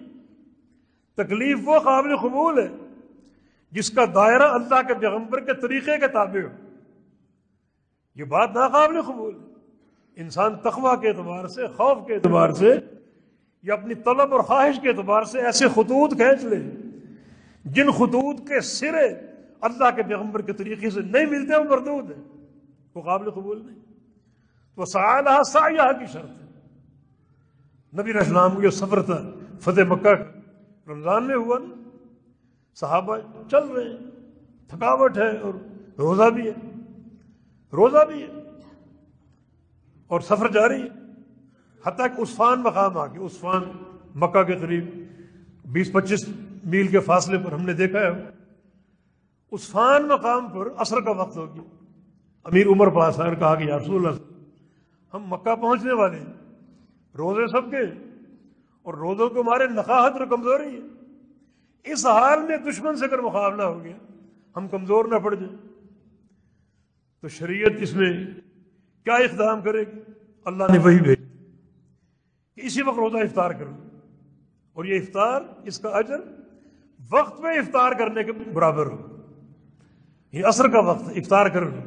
Speaker 1: تکلیف وہ قابل قبول ہے جس کا دائرہ اللہ کے پیغمبر کے طریقے کے تابع ہو. یہ بات ناقابل قبول ہے. انسان تقویٰ کے اعتبار سے، خوف کے اعتبار سے، یا اپنی طلب اور خواہش کے اعتبار سے ایسے خطوط کھینچ لے جن خطوط کے سرے اللہ کے پیغمبر کے طریقے سے نہیں ملتے، وہ مردود ہیں، وہ قابل قبول نہیں. تو سعیہا سعیہا کی شرط ہے. نبی علیہ السلام کا سفر تھا فتح مکہ کا، رمضان میں ہوا نا. صحابہ چل رہے ہیں، تھکاوٹ ہے اور روزہ بھی ہے اور سفر جاری ہے. حتیٰ کہ عصفان مقام آ گیا. عصفان مکہ کے قریب 20-25 میل کے فاصلے پر ہم نے دیکھا ہے. عصفان مقام پر عصر کا وقت ہو گیا. امیر عمر پاس آئے اور کہا کہ یا رسول اللہ ہم مکہ پہنچنے والے ہیں، روزے سب کے، اور روزوں کو ہمارے نقاہت اور کمزوری ہے. اس حال میں دشمن سے اگر مقابلہ ہو گیا ہم کمزور نہ پڑ جائیں تو شریعت اس میں کیا اقدام کرے گی؟ اللہ نے وہی بھیجی کہ اسی وقت روزہ افطار کرو، اور یہ افطار، اس کا اجر وقت میں افطار کرنے کے برابر ہو. یہ عصر کا وقت افطار کر لو.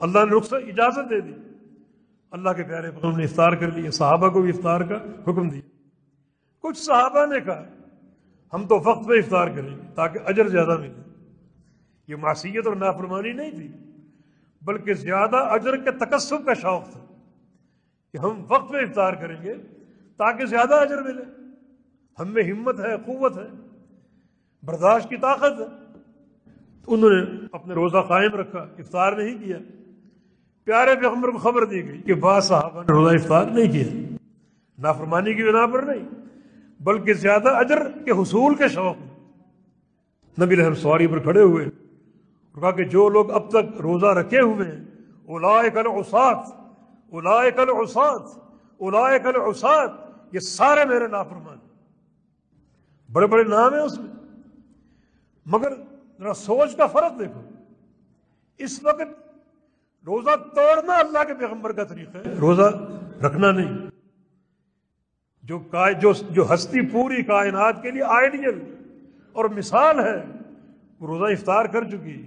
Speaker 1: اللہ نے رخصت اجازت دے دی. اللہ کے پیارے پیغمبر نے افطار کر لیا. صحابہ کو بھی افطار کا حکم دیا. کچھ صحابہ نے کہا ہم تو وقت پہ افطار کریں گے تاکہ اجر زیادہ ملے. یہ معصیت اور نافرمانی نہیں تھی، بلکہ زیادہ اجر کے تکسب کا شوق تھا کہ ہم وقت پہ افطار کریں گے تاکہ زیادہ اجر ملے. ہم میں ہمت ہے، قوت ہے، برداشت کی طاقت ہے. تو انہوں نے اپنے روزہ قائم رکھا، افطار نہیں کیا. پیارے پیغمبر کو خبر دی گئی کہ بعض صحابہ نے روزہ افطار نہیں کیا، نافرمانی کی بنا پر نہیں بلکہ زیادہ اجر کے حصول کے شوق میں. نبی علیہ سواری پر کھڑے ہوئے اور کہا کہ جو لوگ اب تک روزہ رکھے ہوئے ہیں، اولئک العصاۃ، اولئک العصاۃ، اولئک العصاۃ، یہ سارے میرے نافرمان. بڑے بڑے نام ہیں اس میں، مگر ذرا سوچ کا فرق دیکھو. اس وقت روزہ توڑنا اللہ کے پیغمبر کا طریقہ ہے، روزہ رکھنا نہیں. جو ہستی پوری کائنات کے لیے آئیڈیل اور مثال ہے وہ روزہ افطار کر چکی.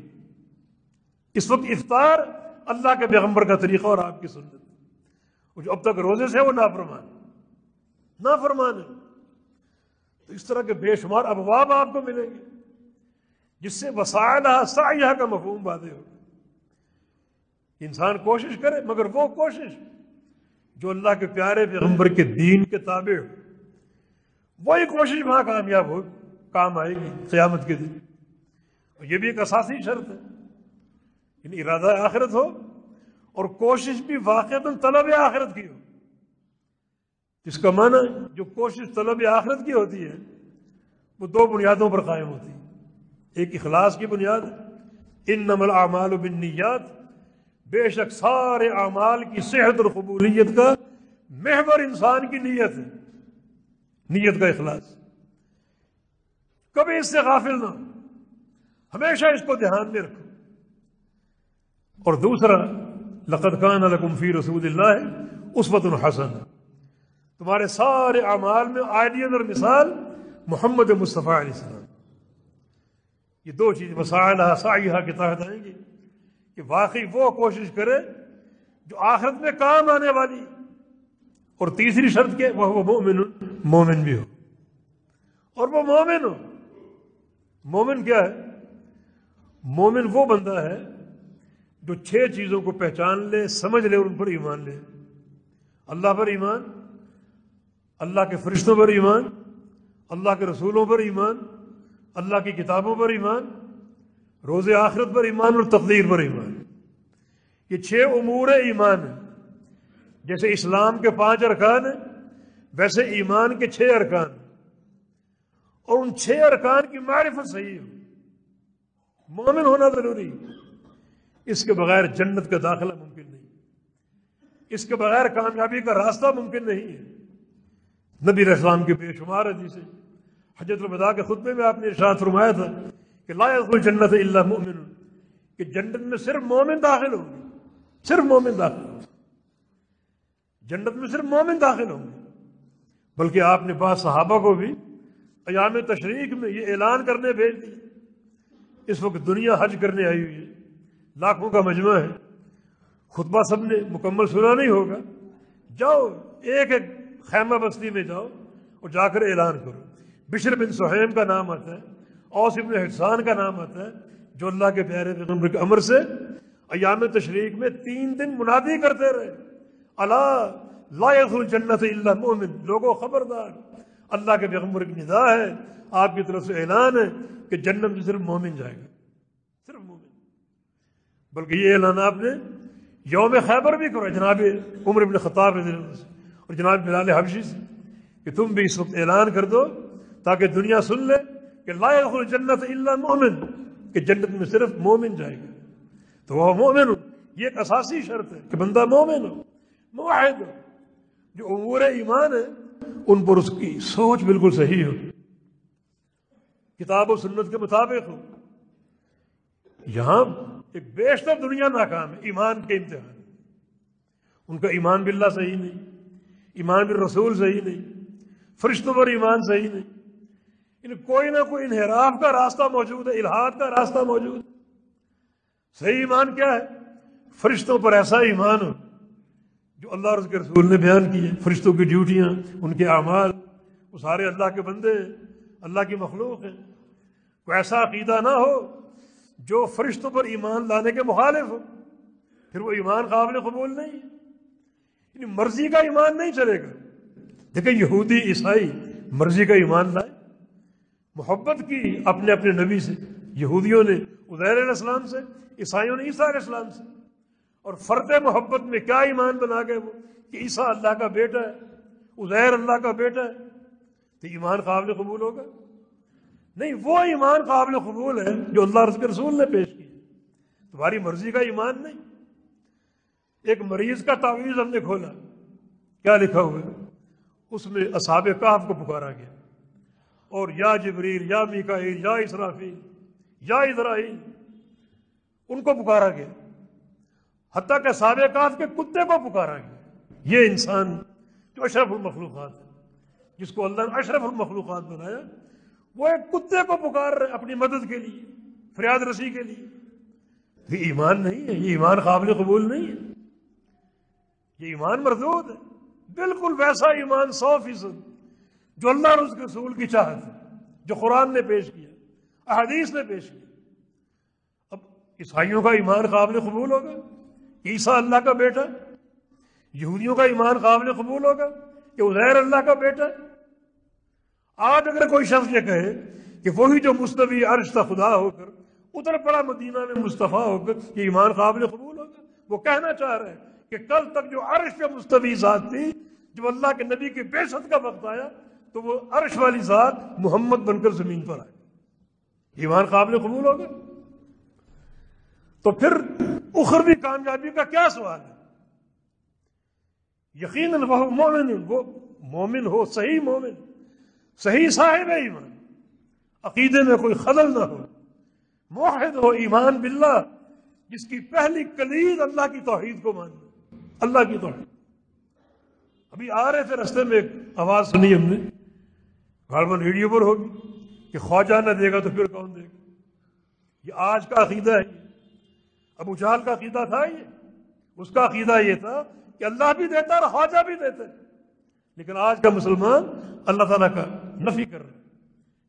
Speaker 1: اس وقت افطار اللہ کے پیغمبر کا طریقہ اور آپ کی سنت. جو اب تک روزے سے وہ نافرمان ہے. تو اس طرح کے بے شمار ابواب آپ کو ملیں گے جس سے وسائلہ سعیہ کا مفہوم واضح ہو. انسان کوشش کرے، مگر وہ کوشش جو اللہ کے پیارے پیغمبر کے دین کے تابع ہو. وہی کوشش وہاں کامیاب ہو، کام آئے گی قیامت کے دن. اور یہ بھی ایک اساسی شرط ہے، یعنی ارادہ آخرت ہو اور کوشش بھی واقعتاً طلب آخرت کی ہو. جس کا معنی جو کوشش طلب آخرت کی ہوتی ہے وہ دو بنیادوں پر قائم ہوتی ہے. ایک اخلاص کی بنیاد ہے، انما الاعمال بالنیات، بے شک سارے اعمال کی صحت اور قبولیت کا محور انسان کی نیت ہے. نیت کا اخلاص، کبھی اس سے غافل نہ ہو، ہمیشہ اس کو دھیان میں رکھو. اور دوسرا لقد کان لکم فی رسول اللہ اسوۃ حسنہ، تمہارے سارے اعمال میں آئیڈیل اور مثال محمد مصطفیٰ علیہ السلام۔ یہ دو چیز وسعیھا سعیھا کے تحت آئیں گی کہ واقعی وہ کوشش کرے جو آخرت میں کام آنے والی، اور تیسری شرط کہ وہ مومن، مومن بھی ہو، اور وہ مومن ہو۔ مومن کیا ہے؟ مومن وہ بندہ ہے جو 6 چیزوں کو پہچان لے، سمجھ لے اور ان پر ایمان لے۔ اللہ پر ایمان، اللہ کے فرشتوں پر ایمان، اللہ کے رسولوں پر ایمان، اللہ کی کتابوں پر ایمان، روز آخرت پر ایمان اور تقدیر پر ایمان۔ یہ 6 امور ایمان ہیں۔ جیسے اسلام کے 5 ارکان ہیں، ویسے ایمان کے 6 ارکان ہیں، اور ان 6 ارکان کی معرفت صحیح ہو۔ مومن ہونا ضروری ہے، اس کے بغیر جنت کا داخلہ ممکن نہیں، اس کے بغیر کامیابی کا راستہ ممکن نہیں ہے۔ نبی علیہ السلام کے بے شمار حدیثیں، حجۃ الوداع کے خطبے میں آپ نے ارشاد فرمایا تھا کہ لا يدخل الجنت الا مؤمن، کہ جنت میں صرف مومن داخل ہوں گے، صرف مومن داخل ہوں گے، جنت میں صرف مومن داخل ہوں گے۔ بلکہ آپ نے بعض صحابہ کو بھی ایام تشریق میں یہ اعلان کرنے بھیج دیا۔ اس وقت دنیا حج کرنے آئی ہوئی ہے، لاکھوں کا مجمع ہے، خطبہ سب نے مکمل سنا نہیں ہوگا، جاؤ ایک ایک خیمہ بستی میں جاؤ اور جا کر اعلان کرو۔ بشر بن سہیم کا نام آتا ہے، اوس بن حسان کا نام آتا ہے، جو اللہ کے پیارے پیغمبر کے امر سے ایام تشریق میں 3 دن منادی کرتے رہے، الا لا يدخل الجنت الا مؤمن، لوگوں خبردار، اللہ کے پیغمبر کی ندا ہے، آپ کی طرف سے اعلان ہے کہ جنت میں صرف مومن جائے گا، صرف مومن۔ بلکہ یہ اعلان آپ نے یوم خیبر بھی کرو جناب عمر بن خطاب رضی اللہ عنہ سے اور جناب بلال حبشی سے، کہ تم بھی اس وقت اعلان کر دو تاکہ دنیا سن لے کہ لا يدخل الجنت الا مومن، کہ جنت میں صرف مومن جائے گا۔ تو وہ مومن ہو، یہ ایک اساسی شرط ہے کہ بندہ مومن ہو، موحد ہو، جو امور ایمان ہے ان پر اس کی سوچ بالکل صحیح ہو، کتاب و سنت کے مطابق ہو۔ یہاں ایک بیشتر دنیا ناکام ہے ایمان کے امتحان، ان کا ایمان باللہ صحیح نہیں، ایمان بالرسول صحیح نہیں، فرشتوں پر ایمان صحیح نہیں، ان کوئی نہ کوئی انحراف کا راستہ موجود ہے، الحاد کا راستہ موجود ہے۔ صحیح ایمان کیا ہے؟ فرشتوں پر ایسا ایمان ہو جو اللہ اور اس کے رسول نے بیان کی ہے، فرشتوں کی ڈیوٹیاں، ان کے اعمال، وہ سارے اللہ کے بندے ہیں، اللہ کی مخلوق ہیں۔ کوئی ایسا عقیدہ نہ ہو جو فرشتوں پر ایمان لانے کے مخالف ہو، پھر وہ ایمان قابل قبول نہیں ہے، یعنی مرضی کا ایمان نہیں چلے گا۔ دیکھیں یہودی عیسائی مرضی کا ایمان لائے، محبت کی اپنے اپنے نبی سے، یہودیوں نے عزیر علیہ السلام سے، عیسائیوں نے عیسیٰ علیہ السلام سے، اور فرد محبت میں کیا ایمان بنا گئے وہ کہ عیسیٰ اللہ کا بیٹا ہے، عزیر اللہ کا بیٹا ہے، تو ایمان قابل قبول ہوگا؟ نہیں، وہ ایمان قابل قبول ہے جو اللہ اور اس کے رسول نے پیش کیا، تمہاری مرضی کا ایمان نہیں۔ ایک مریض کا تعویذ ہم نے کھولا، کیا لکھا ہوا ہے اس میں؟ اصحاب کہف کو پکارا گیا، اور یا جبریل، یا میکائیل، یا اسرافیل، یا اسرائیل، ان کو پکارا گیا، حتیٰ کہ اصحاب کہف کے کتے کو پکارا گیا۔ یہ انسان جو اشرف المخلوقات ہے، جس کو اللہ نے اشرف المخلوقات بنایا، وہ ایک کتے کو پکار رہے اپنی مدد کے لیے، فریاد رسی کے لیے۔ یہ ایمان نہیں ہے، یہ ایمان قابل قبول نہیں ہے، یہ ایمان مردود ہے۔ بالکل ویسا ایمان 100% جو اللہ اور اس کے رسول کی چاہت ہے، جو قرآن نے پیش کیا، احادیث نے پیش کیا۔ اب عیسائیوں کا ایمان قابل قبول ہوگا کہ عیسیٰ اللہ کا بیٹا ہے؟ یہودیوں کا ایمان قابل قبول ہوگا کہ عزیر اللہ کا بیٹا ہے؟ آج اگر کوئی شخص یہ کہے کہ وہی جو مستوی عرش تھا خدا ہو کر اتر پڑا مدینہ میں مصطفیٰ ہو کر، یہ ایمان قابل قبول ہوگا؟ وہ کہنا چاہ رہے ہیں کہ کل تک جو عرش پہ مستوی ذات تھی، جب اللہ کے نبی کی بعثت کا وقت آیا تو وہ عرش والی ذات محمد بن کر زمین پر آئے، ایمان قابل قبول ہوگا؟ تو پھر اخروی کامیابی کا کیا سوال ہے؟ یقیناً وہ مومن، وہ مومن ہو، صحیح مومن، صحیح صاحب ایمان، عقیدے میں کوئی خلل نہ ہو، موحد ہو، ایمان باللہ جس کی پہلی کلید اللہ کی توحید کو ماننا، اللہ کی توحید۔ ابھی آ رہے تھے رستے میں ایک آواز سنی ہم نے، غالباً ریڈیو پر ہوگی، کہ خواجہ نہ دے گا تو پھر کون دے گا۔ یہ آج کا عقیدہ ہے، ابو جہل کا عقیدہ تھا، یہ اس کا عقیدہ یہ تھا کہ اللہ بھی دیتا ہے اور خواجہ بھی دیتا ہے۔ لیکن آج کا مسلمان اللہ تعالیٰ کا نفی کر رہا ہے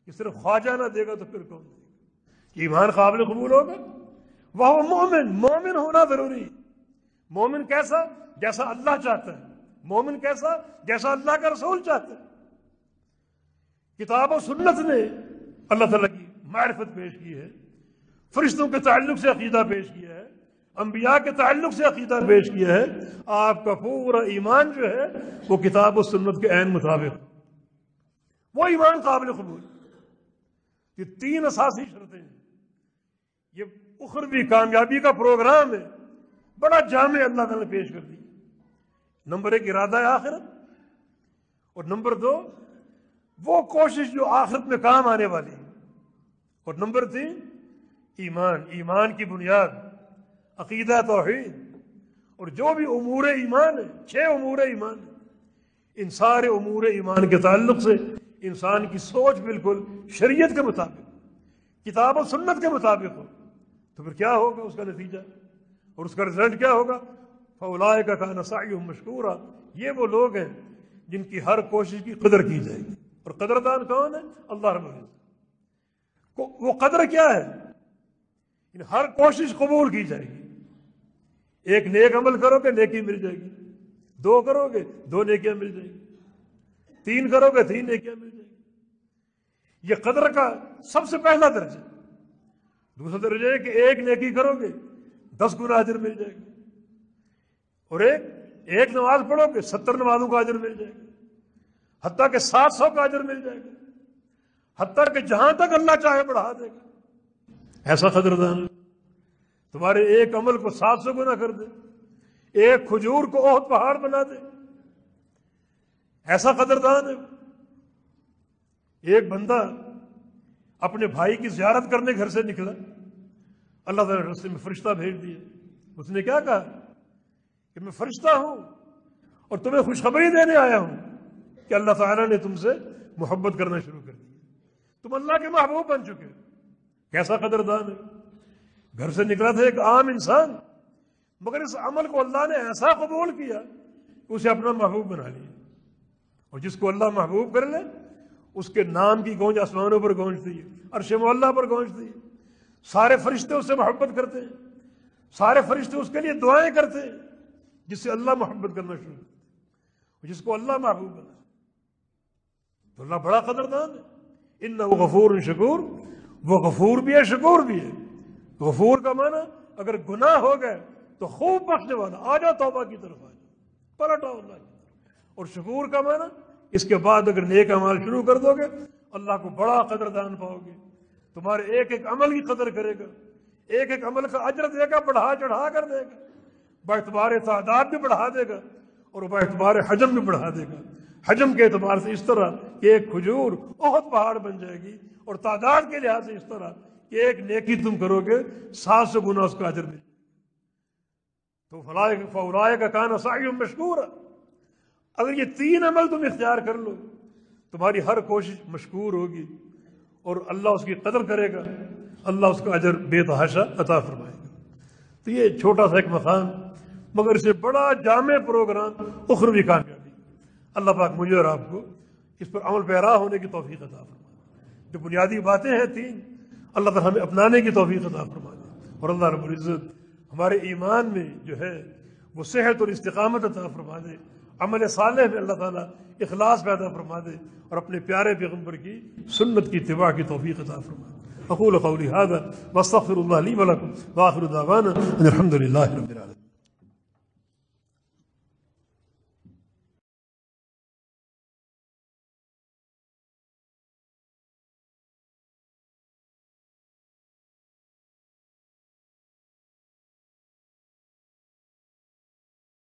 Speaker 1: کہ صرف خواجہ نہ دے گا تو پھر کون دے گا۔ کہ ایمان قابل قبول ہوگا، وہ مومن، مومن ہونا ضروری ہے۔ مومن کیسا؟ جیسا اللہ چاہتا ہے۔ مومن کیسا؟ جیسا اللہ کا رسول چاہتا ہے۔ کتاب و سنت نے اللہ تعالیٰ کی معرفت پیش کی ہے، فرشتوں کے تعلق سے عقیدہ پیش کیا ہے، انبیاء کے تعلق سے عقیدہ پیش کیا ہے۔ آپ کا پورا ایمان جو ہے وہ کتاب و سنت کے عین مطابق، وہ ایمان قابل قبول۔ یہ تین اساسی شرطیں ہیں، یہ اخروی کامیابی کا پروگرام ہے، بڑا جامع اللہ تعالیٰ نے پیش کر دی۔ نمبر 1 ارادہ آخرت، اور نمبر 2 وہ کوشش جو آخرت میں کام آنے والی ہے، اور نمبر 3 ایمان، ایمان کی بنیاد عقیدہ توحید۔ اور جو بھی امور ایمان ہے، 6 امور ایمان ہیں، ان سارے امور ایمان کے تعلق سے انسان کی سوچ بالکل شریعت کے مطابق، کتاب و سنت کے مطابق ہو تو پھر کیا ہوگا اس کا نتیجہ اور اس کا رزلٹ کیا ہوگا؟ فَأُولَٰئِكَ كَانَ سَعْيُهُمْ مَشْكُورًا۔ یہ وہ لوگ ہیں جن کی ہر کوشش کی قدر کی جائے گی۔ اور قدردان کون ہے؟ اللہ رب العزت۔ وہ قدر کیا ہے؟ ہر کوشش قبول کی جائے گی۔ ایک نیک عمل کرو گے نیکی مل جائے گی، 2 کرو گے 2 نیکیاں مل جائیں گی، 3 کرو گے 3 نیکیاں مل جائیں گی۔ یہ قدر کا سب سے پہلا درجہ۔ دوسرا درجہ ہے کہ ایک نیکی کرو گے 10 گنا اجر مل جائے گا، اور ایک نماز پڑھو گے 70 نمازوں کا اجر مل جائے گا، حتیٰ کہ 700 کا اجر مل جائے گا، حتیٰ کہ جہاں تک اللہ چاہے بڑھا دے گا۔ ایسا قدردان تمہارے ایک عمل کو 700 گنا کر دے، ایک کھجور کو احد پہاڑ بنا دے، ایسا قدردان ہے۔ ایک بندہ اپنے بھائی کی زیارت کرنے گھر سے نکلا، اللہ تعالیٰ نے رستے میں فرشتہ بھیج دیا۔ اس نے کیا کہا کہ میں فرشتہ ہوں اور تمہیں خوشخبری دینے آیا ہوں کہ اللہ تعالیٰ نے تم سے محبت کرنا شروع کر دی، تم اللہ کے محبوب بن چکے ہو۔ کیسا قدردان ہے۔ گھر سے نکلا تھا ایک عام انسان، مگر اس عمل کو اللہ نے ایسا قبول کیا کہ اسے اپنا محبوب بنا لیا۔ اور جس کو اللہ محبوب کر لے اس کے نام کی گونج آسمانوں پر گونجتی ہے، عرش معلیٰ پر گونجتی ہے۔ سارے فرشتے اس سے محبت کرتے ہیں، سارے فرشتے اس کے لیے دعائیں کرتے ہیں، جس سے اللہ محبت کرنا شروع کرتا ہے، اور جس کو اللہ محبوب بنا تو اللہ بڑا قدردان ہے۔ انہ غفور شکور، وہ غفور بھی ہے شکور بھی ہے۔ غفور کا معنی اگر گناہ ہو گئے تو خوب بخشنے والا، آ جاؤ توبہ کی طرف، آ جاؤ پلٹ آؤ اللہ کی طرف۔ اور شکور کا معنی اس کے بعد اگر نیک اعمال شروع کر دو گے اللہ کو بڑا قدردان پاؤ گے، تمہارے ایک ایک عمل کی قدر کرے گا، ایک ایک عمل کا اجر دے گا، بڑھا چڑھا کر دے گا، باعتبار تعداد بھی بڑھا دے گا اور باعتبار حجم بھی بڑھا دے گا۔ حجم کے اعتبار سے اس طرح کہ ایک کھجور احد پہاڑ بن جائے گی، اور تعداد کے لحاظ سے اس طرح کہ ایک نیکی تم کرو گے 700 گنا اس کا اجر ملے۔ تو فَأُولَٰئِكَ كَانَ سَعْيُهُمْ مَشْكُورًا۔ اگر یہ 3 عمل تم اختیار کر لو تمہاری ہر کوشش مشکور ہوگی اور اللہ اس کی قدر کرے گا، اللہ اس کا اجر بے تحاشا عطا فرمائے گا۔ تو یہ چھوٹا سا ایک مقام، مگر اسے بڑا جامع پروگرام اخروی کامیابی۔ اللہ پاک مجھے اور آپ کو اس پر عمل پیرا ہونے کی توفیق عطا فرمائے۔ جو بنیادی باتیں ہیں 3، اللہ تعالیٰ ہمیں اپنانے کی توفیق عطا فرما دے، اور اللہ رب العزت ہمارے ایمان میں جو ہے وہ صحت اور استقامت عطا فرما دے، عمل صالح میں اللہ تعالیٰ اخلاص پیدا فرما دے، اور اپنے پیارے پیغمبر کی سنت کی اتباع کی توفیق عطا فرما دے۔ اقول قولی ھذا واستغفر اللہ لی ولکم وآخر دعوانا ان الحمد للہ رب العالمین۔